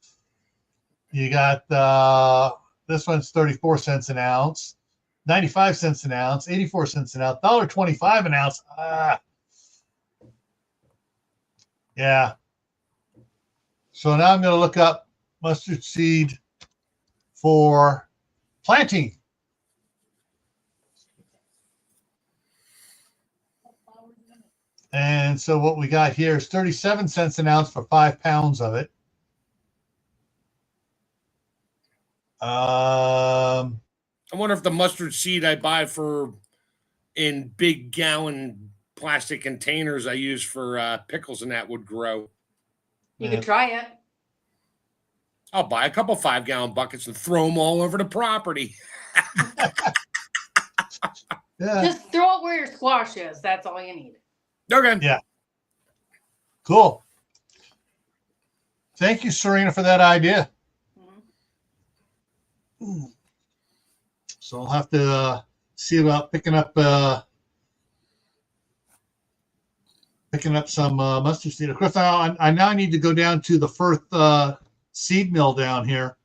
You got this one's 34 cents an ounce, 95 cents an ounce, 84 cents an ounce, $1.25 an ounce. Yeah. So now I'm going to look up mustard seed for planting. And so what we got here is 37 cents an ounce for 5 pounds of it. I wonder if the mustard seed I buy in big gallon plastic containers I use for pickles and that would grow. You could try it. I'll buy a couple 5-gallon buckets and throw them all over the property. Yeah. Just throw it where your squash is. That's all you need. Okay. Yeah. Cool. Thank you, Serena, for that idea. Mm-hmm. So I'll have to see about picking up some mustard seed. Of course, I now need to go down to the Firth seed mill down here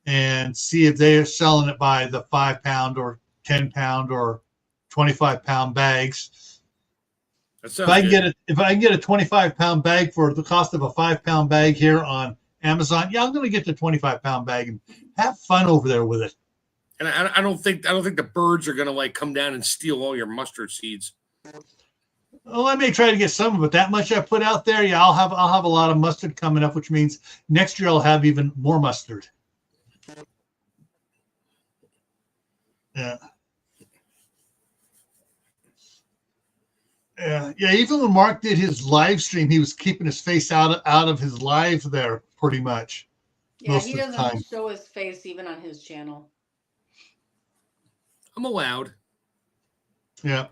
and see if they are selling it by the 5-pound or 10-pound or 25-pound bags. If I can get a 25-pound bag for the cost of a 5-pound bag here on Amazon, I'm going to get the 25-pound bag and have fun over there with it. And I don't think the birds are gonna like come down and steal all your mustard seeds. Well, I may try to get some, but that much I put out there, yeah, I'll have a lot of mustard coming up, which means next year I'll have even more mustard. Yeah. Yeah. Even when Mark did his live stream, he was keeping his face out of his live there pretty much. Yeah, he doesn't show his face even on his channel. I'm allowed. Yeah.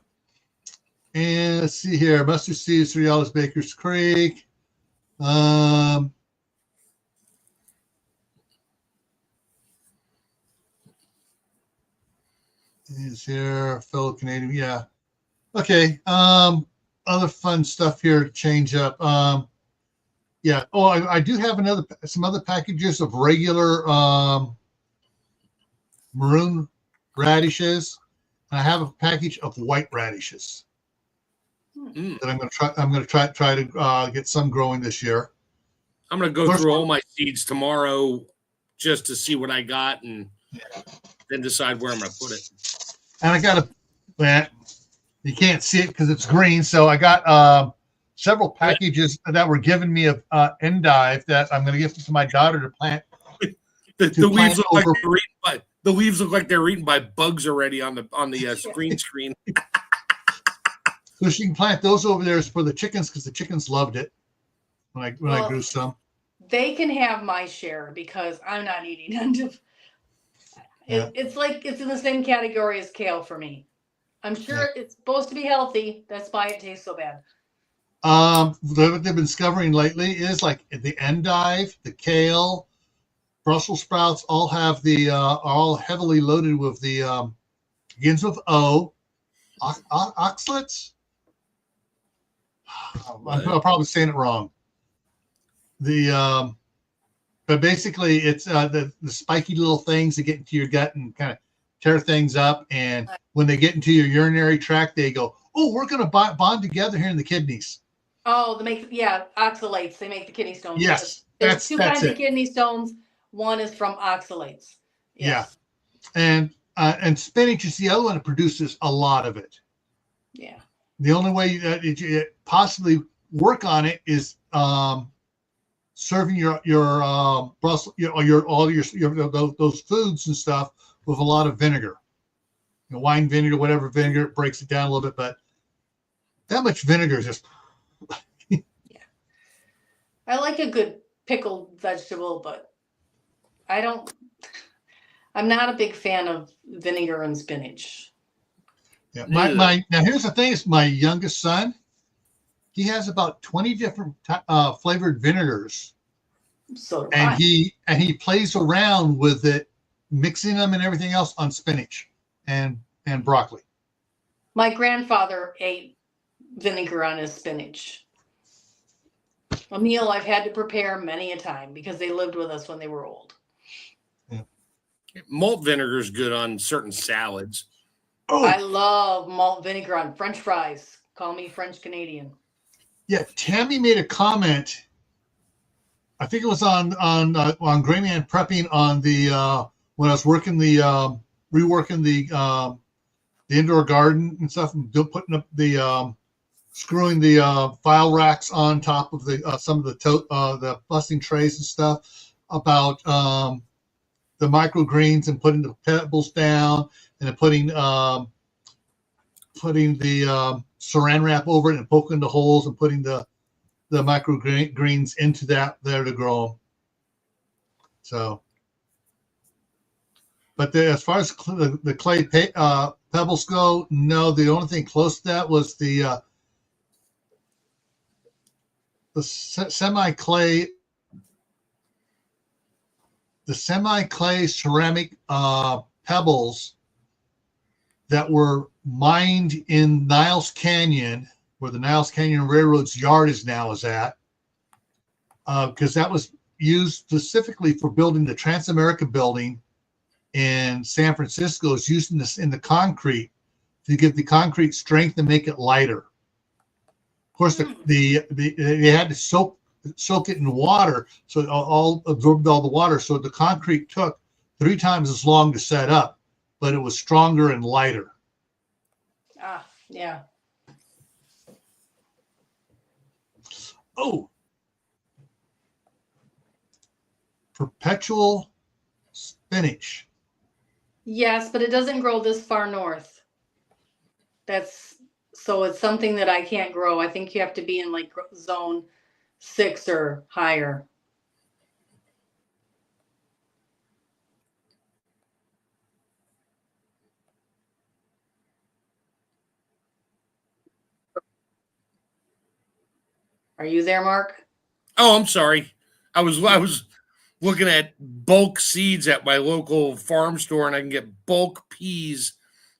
And let's see here. Mustard seeds, $3 Baker's Creek. Is here, fellow Canadian. Yeah. Okay. Other fun stuff here to change up. Yeah. Oh, I do have some other packages of regular maroon radishes. And I have a package of white radishes that I'm going to try to get some growing this year. I'm going to go through all my seeds tomorrow just to see what I got and then decide where I'm going to put it. And I got you can't see it because it's green. So I got several packages that were given me of endive that I'm going to give to my daughter to plant. The leaves look like they're eaten by, the leaves look like they're eaten by bugs already on the green screen. So she can plant those over there for the chickens because the chickens loved it when I grew some. They can have my share because I'm not eating none of. It's like it's in the same category as kale for me. I'm sure it's supposed to be healthy. That's why it tastes so bad. What they've been discovering lately is like the endive, the kale, Brussels sprouts all have all heavily loaded with the begins with O, oxalates. I'm probably saying it wrong. But basically it's the spiky little things that get into your gut and kind of tear things up. And when they get into your urinary tract, they go, "Oh, we're going to bond together here in the kidneys." Oh, oxalates. They make the kidney stones. Yes, there's two kinds of kidney stones. One is from oxalates. Yes. Yeah, and spinach is the other one that produces a lot of it. Yeah. The only way that you possibly work on it is serving your Brussels, those foods and stuff with a lot of vinegar, wine vinegar, whatever vinegar, it breaks it down a little bit, but that much vinegar is just. Yeah, I like a good pickled vegetable, but I'm not a big fan of vinegar and spinach. Yeah, now here's the thing: is my youngest son, he has about 20 different flavored vinegars, and he plays around with it, mixing them and everything else on spinach and broccoli. My grandfather ate vinegar on his spinach. A meal I've had to prepare many a time because they lived with us when they were old. Yeah. Malt vinegar is good on certain salads. Oh. I love malt vinegar on French fries. Call me French Canadian. Yeah, Tammy made a comment. I think it was on Gray Man Prepping on the when I was working reworking the indoor garden and stuff, and putting up the screwing the file racks on top of the some of the busting trays and stuff about the microgreens and putting the pebbles down and then putting the saran wrap over it and poking the holes and putting the microgreens into that there to grow them. So, but as far as the clay pebbles go, no, the only thing close to that was the semi-clay ceramic pebbles that were mined in Niles Canyon, where the Niles Canyon Railroad's yard is at, because that was used specifically for building the Transamerica building in San Francisco. It's used in the concrete to give the concrete strength and make it lighter. Of course, they had to soak it in water, so it all absorbed all the water. So the concrete took 3 times as long to set up. but it was stronger and lighter. Ah, yeah. Oh, perpetual spinach. Yes, but it doesn't grow this far north. So it's something that I can't grow. I think you have to be in like zone 6 or higher. Are you there, Mark? Oh, I'm sorry. I was looking at bulk seeds at my local farm store, and I can get bulk peas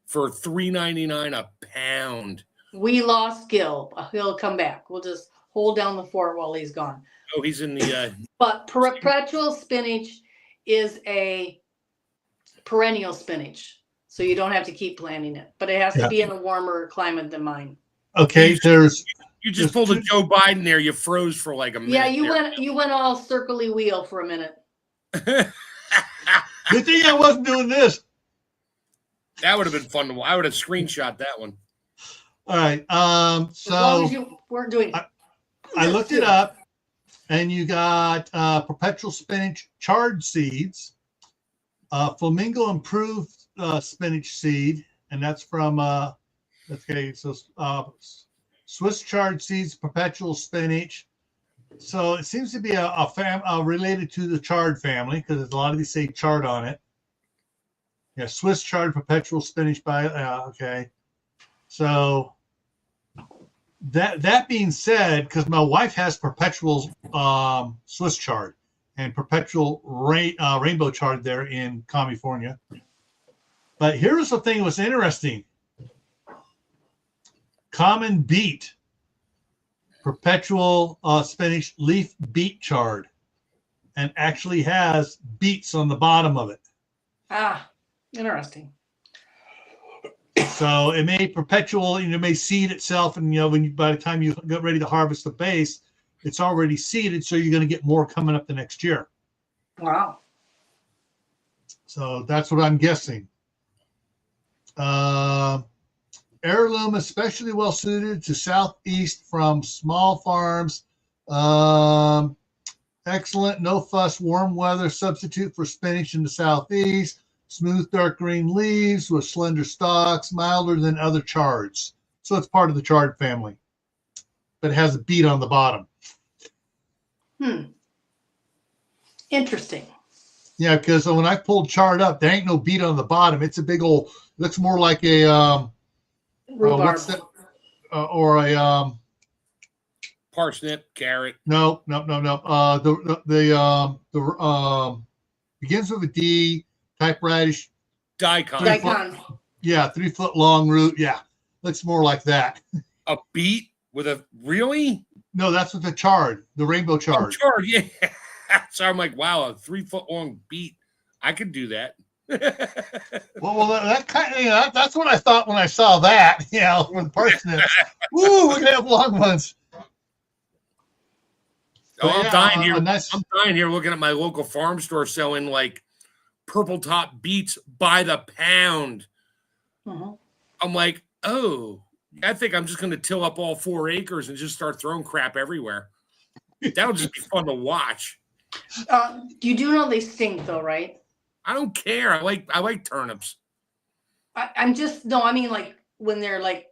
for $3.99 a pound. We lost Gil. He'll come back. We'll just hold down the fort while he's gone. Oh, he's in the. But perpetual spinach is a perennial spinach, so you don't have to keep planting it. But it has to be in a warmer climate than mine. Okay, you just pulled a Joe Biden there. You froze for like a minute. Yeah, you went all circly wheel for a minute. Good thing I wasn't doing this. That would have been fun to watch. I would have screenshot that one. All right. So as long as you weren't doing it. I looked it up, and you got perpetual spinach chard seeds, flamingo improved spinach seed, and that's from okay. So Swiss chard seeds, perpetual spinach. So it seems to be a related to the chard family because a lot of these say chard on it. Yeah, Swiss chard perpetual spinach by okay. So that being said, because my wife has perpetual Swiss chard and perpetual rainbow chard there in California. But here's the thing: what's interesting. Common beet, perpetual spinach leaf beet chard, and actually has beets on the bottom of it. Ah, interesting. So it may perpetual, may seed itself, and by the time you get ready to harvest the base, it's already seeded, so you're going to get more coming up the next year. Wow. So that's what I'm guessing. Heirloom, especially well suited to southeast from small farms. Excellent, no fuss, warm weather substitute for spinach in the southeast. Smooth dark green leaves with slender stalks, milder than other chards. So it's part of the chard family, but it has a beet on the bottom. Interesting. Yeah, because when I pulled chard up, there ain't no beet on the bottom. It's a big old, looks more like a Rhubarb. or a parsnip, carrot. No. The begins with a D, type radish. Daikon. Yeah, 3 foot long root. Yeah, looks more like that. A beet with a really? No, that's with the chard, the rainbow chard. Oh, chard, yeah. So I'm like, wow, a 3 foot long beet. I could do that. well, that kind of, that's what I thought when I saw that. With parsnips. Woo, we're gonna have long ones. I'm dying here. I'm dying here looking at my local farm store selling like purple top beets by the pound. I'm like, oh, I think I'm just going to till up all 4 acres and just start throwing crap everywhere. That would just be fun to watch. You do know they stink, though, right? I don't care. I like turnips. I mean, like when they're like,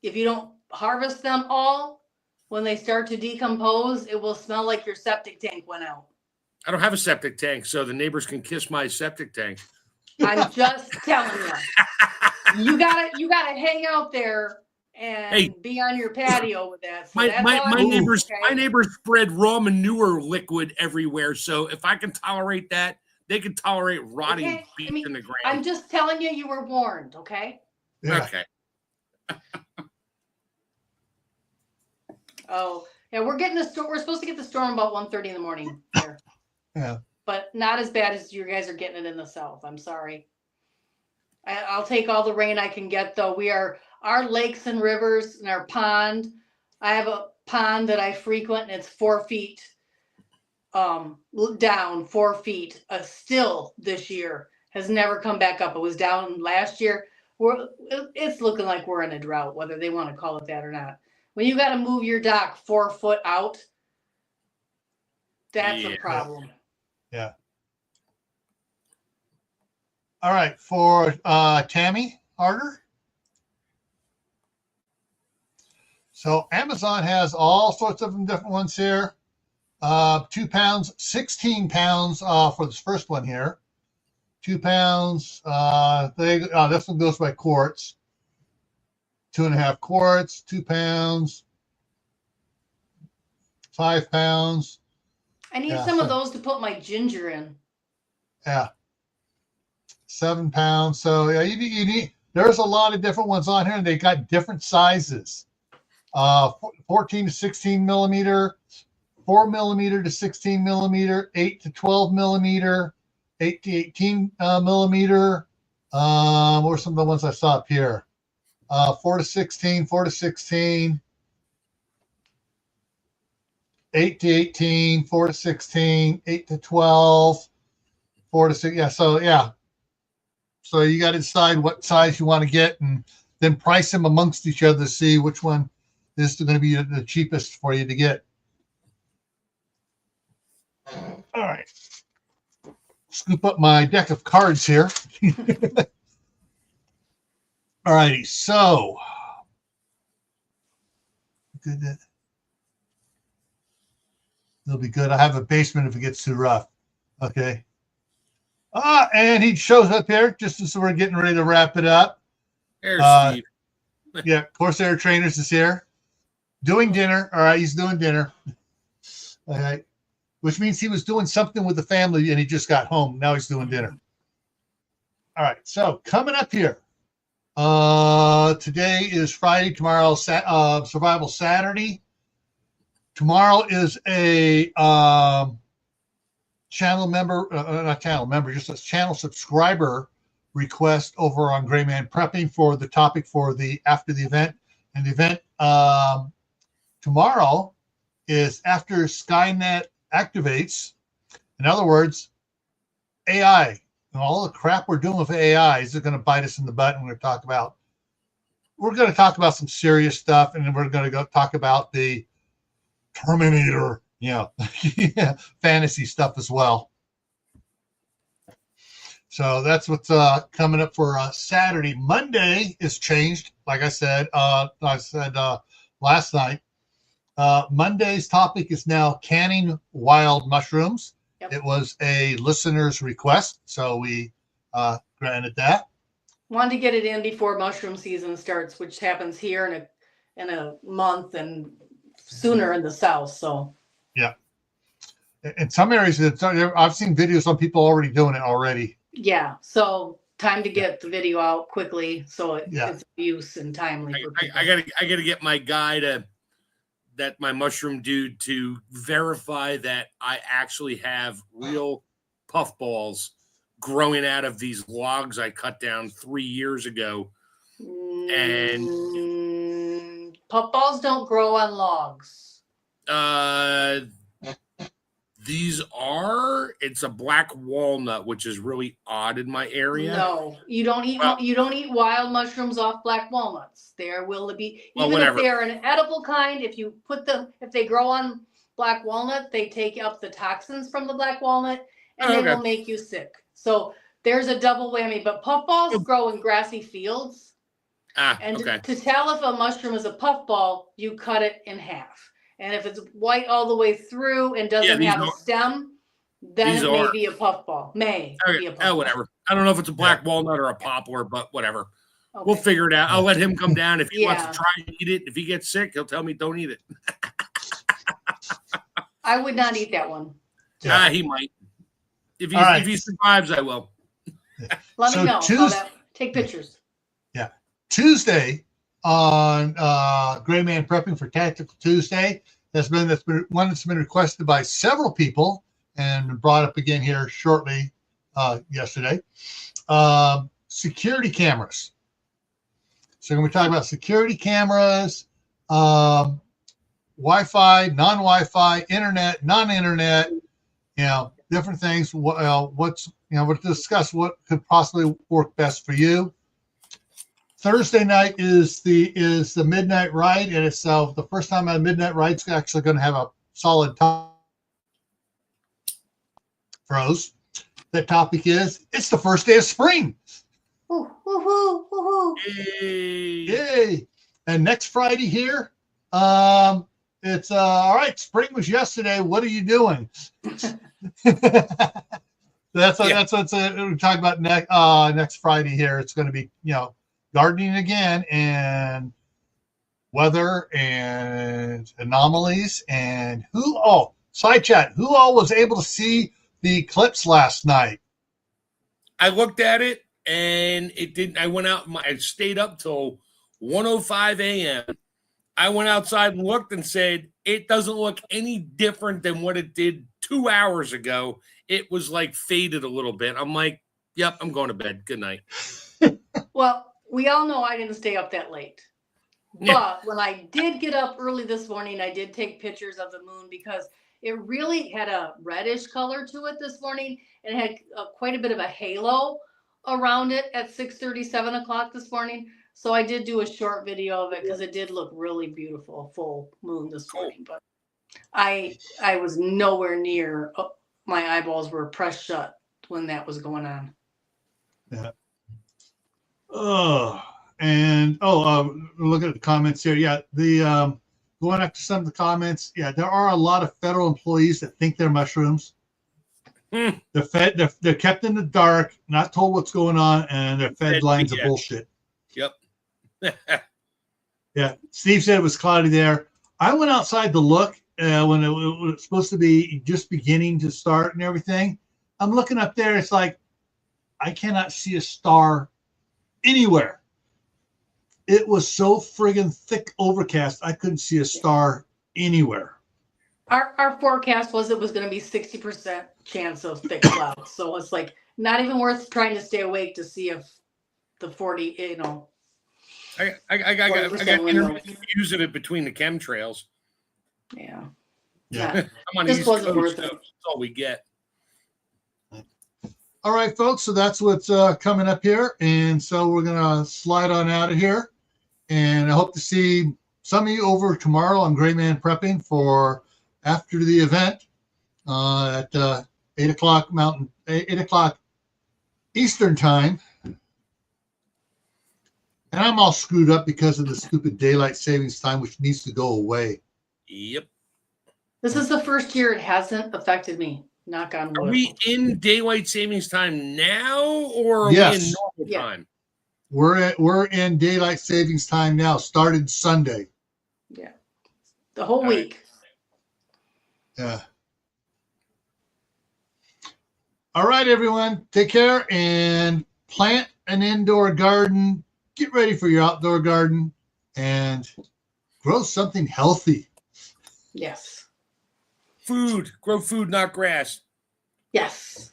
if you don't harvest them all, when they start to decompose, it will smell like your septic tank went out. I don't have a septic tank, so the neighbors can kiss my septic tank. I'm just telling you. You gotta hang out there and be on your patio with that. So my neighbors spread raw manure liquid everywhere. So if I can tolerate that, they can tolerate rotting beets in the ground. I'm just telling you, you were warned, okay? Yeah. Okay. Oh, yeah, we're supposed to get the storm about 1:30 in the morning here. Yeah. But not as bad as you guys are getting it in the south. I'm sorry. I'll take all the rain I can get, though. Our lakes and rivers and our pond. I have a pond that I frequent, and it's 4 feet down, 4 feet still this year has never come back up. It was down last year. It's looking like we're in a drought, whether they want to call it that or not. When you got to move your dock 4 foot out, that's a problem. Yeah. All right, for Tammy Harder. So Amazon has all sorts of different ones here. 2 pounds, 16 pounds for this first one here. 2 pounds. This one goes by quarts. 2.5 quarts, 2 pounds, 5 pounds. I need some of those to put my ginger in. Yeah. 7 pounds. So yeah, you need. There's a lot of different ones on here, and they got different sizes. 14 to 16 millimeter, 4 millimeter to 16 millimeter, 8 to 12 millimeter, 8 to 18 millimeter. What are some of the ones I saw up here? 4 to 16, 4 to 16, 8 to 18, 4 to 16, 8 to 12, 4 to 6. Yeah, so yeah. So you got to decide what size you want to get and then price them amongst each other to see which one is going to be the cheapest for you to get. All right. Scoop up my deck of cards here. All righty. So, good. It'll be good. I have a basement if it gets too rough. Okay. And he shows up here just as we're getting ready to wrap it up. There's Steve. Yeah, Corsair Trainers is here. Doing dinner. All right, he's doing dinner. All right. Which means he was doing something with the family and he just got home. Now he's doing dinner. All right, so coming up here. Today is Friday. Tomorrow, Survival Saturday. Tomorrow is a channel member, not channel member, just a channel subscriber request over on Gray Man Prepping for the topic for the after the event. And the event tomorrow is after Skynet activates. In other words, AI and all the crap we're doing with AI is going to bite us in the butt. And we're going to talk about some serious stuff, and then we're going to go talk about the Terminator, fantasy stuff as well. So that's what's coming up for Saturday. Monday is changed, like I said. Last night. Monday's topic is now canning wild mushrooms. Yep. It was a listener's request, so we granted that. Wanted to get it in before mushroom season starts, which happens here in a month and sooner in the south. So yeah, in some areas, I've seen videos on people already doing it already. Yeah, so time to get the video out quickly so it's use and timely. I gotta get my guy my mushroom dude to verify that I actually have real puffballs growing out of these logs I cut down 3 years ago. And puffballs don't grow on logs. It's a black walnut, which is really odd in my area. No, you don't eat wild mushrooms off black walnuts. There will be, even if they're an edible kind, if they grow on black walnut, they take up the toxins from the black walnut and they will make you sick. So there's a double whammy, but puffballs grow in grassy fields. To tell if a mushroom is a puffball, you cut it in half. And if it's white all the way through and doesn't have a stem, then it may be a puffball. Be a puffball. Whatever. I don't know if it's a black walnut or a poplar, but whatever. Okay. We'll figure it out. I'll let him come down. If he wants to try and eat it, if he gets sick, he'll tell me don't eat it. I would not eat that one. He might. If he survives, I will. Let me know. Take pictures. Yeah. Tuesday on Gray Man Prepping for Tactical Tuesday. That's been one that's been requested by several people and brought up again here shortly yesterday. Security cameras. So we're talking about security cameras, Wi-Fi, non-Wi-Fi, internet, non-internet. different things. What's we'll discuss what could possibly work best for you. Thursday night is the midnight ride, and it's the first time a midnight ride's actually going to have a solid topic. Pros. The topic is it's the first day of spring. Woo, woo, woo, Yay! And next Friday here, it's all right. Spring was yesterday. What are you doing? That's what we're talking about next Friday here. It's going to be gardening again and weather and anomalies and side chat. Who all was able to see the eclipse last night? I looked at it and it didn't. I went out. I stayed up till 1:05 a.m. I went outside and looked and said it doesn't look any different than what it did 2 hours ago. It was like faded a little bit. I'm like, yep, I'm going to bed. Good night. Well, we all know I didn't stay up that late. But when I did get up early this morning, I did take pictures of the moon because it really had a reddish color to it this morning and had quite a bit of a halo around it at 6:30, 7 o'clock this morning. So I did do a short video of it because it did look really beautiful, full moon this morning. But I was nowhere near. My eyeballs were pressed shut when that was going on. Yeah. Look at the comments here. Yeah, going up to some of the comments. Yeah, there are a lot of federal employees that think they're mushrooms. They're kept in the dark, not told what's going on, and they're fed lines of bullshit. Yep. Yeah, Steve said it was cloudy there. I went outside to look when it was supposed to be just beginning to start and everything. I'm looking up there. It's like I cannot see a star anywhere. It was so friggin' thick overcast. I couldn't see a star anywhere. Our forecast was it was going to be 60% chance of thick clouds. So it's like not even worth trying to stay awake to see if the 40, I got using it between the chemtrails. Yeah. Yeah. I'm on East wasn't Coast, worth it. so that's all we get. All right, folks. So that's what's coming up here. And so we're going to slide on out of here. And I hope to see some of you over tomorrow on Gray Man Prepping for after the event at 8 o'clock 8 o'clock Eastern time. And I'm all screwed up because of the stupid daylight savings time, which needs to go away. Yep. This is the first year it hasn't affected me. Knock on wood. Are we in daylight savings time now, or are Yes. we in normal time? We're in daylight savings time now. Started Sunday. Yeah, the whole week. Yeah. All right, everyone. Take care and plant an indoor garden. Get ready for your outdoor garden and grow something healthy. Yes. Food. Grow food, not grass. Yes.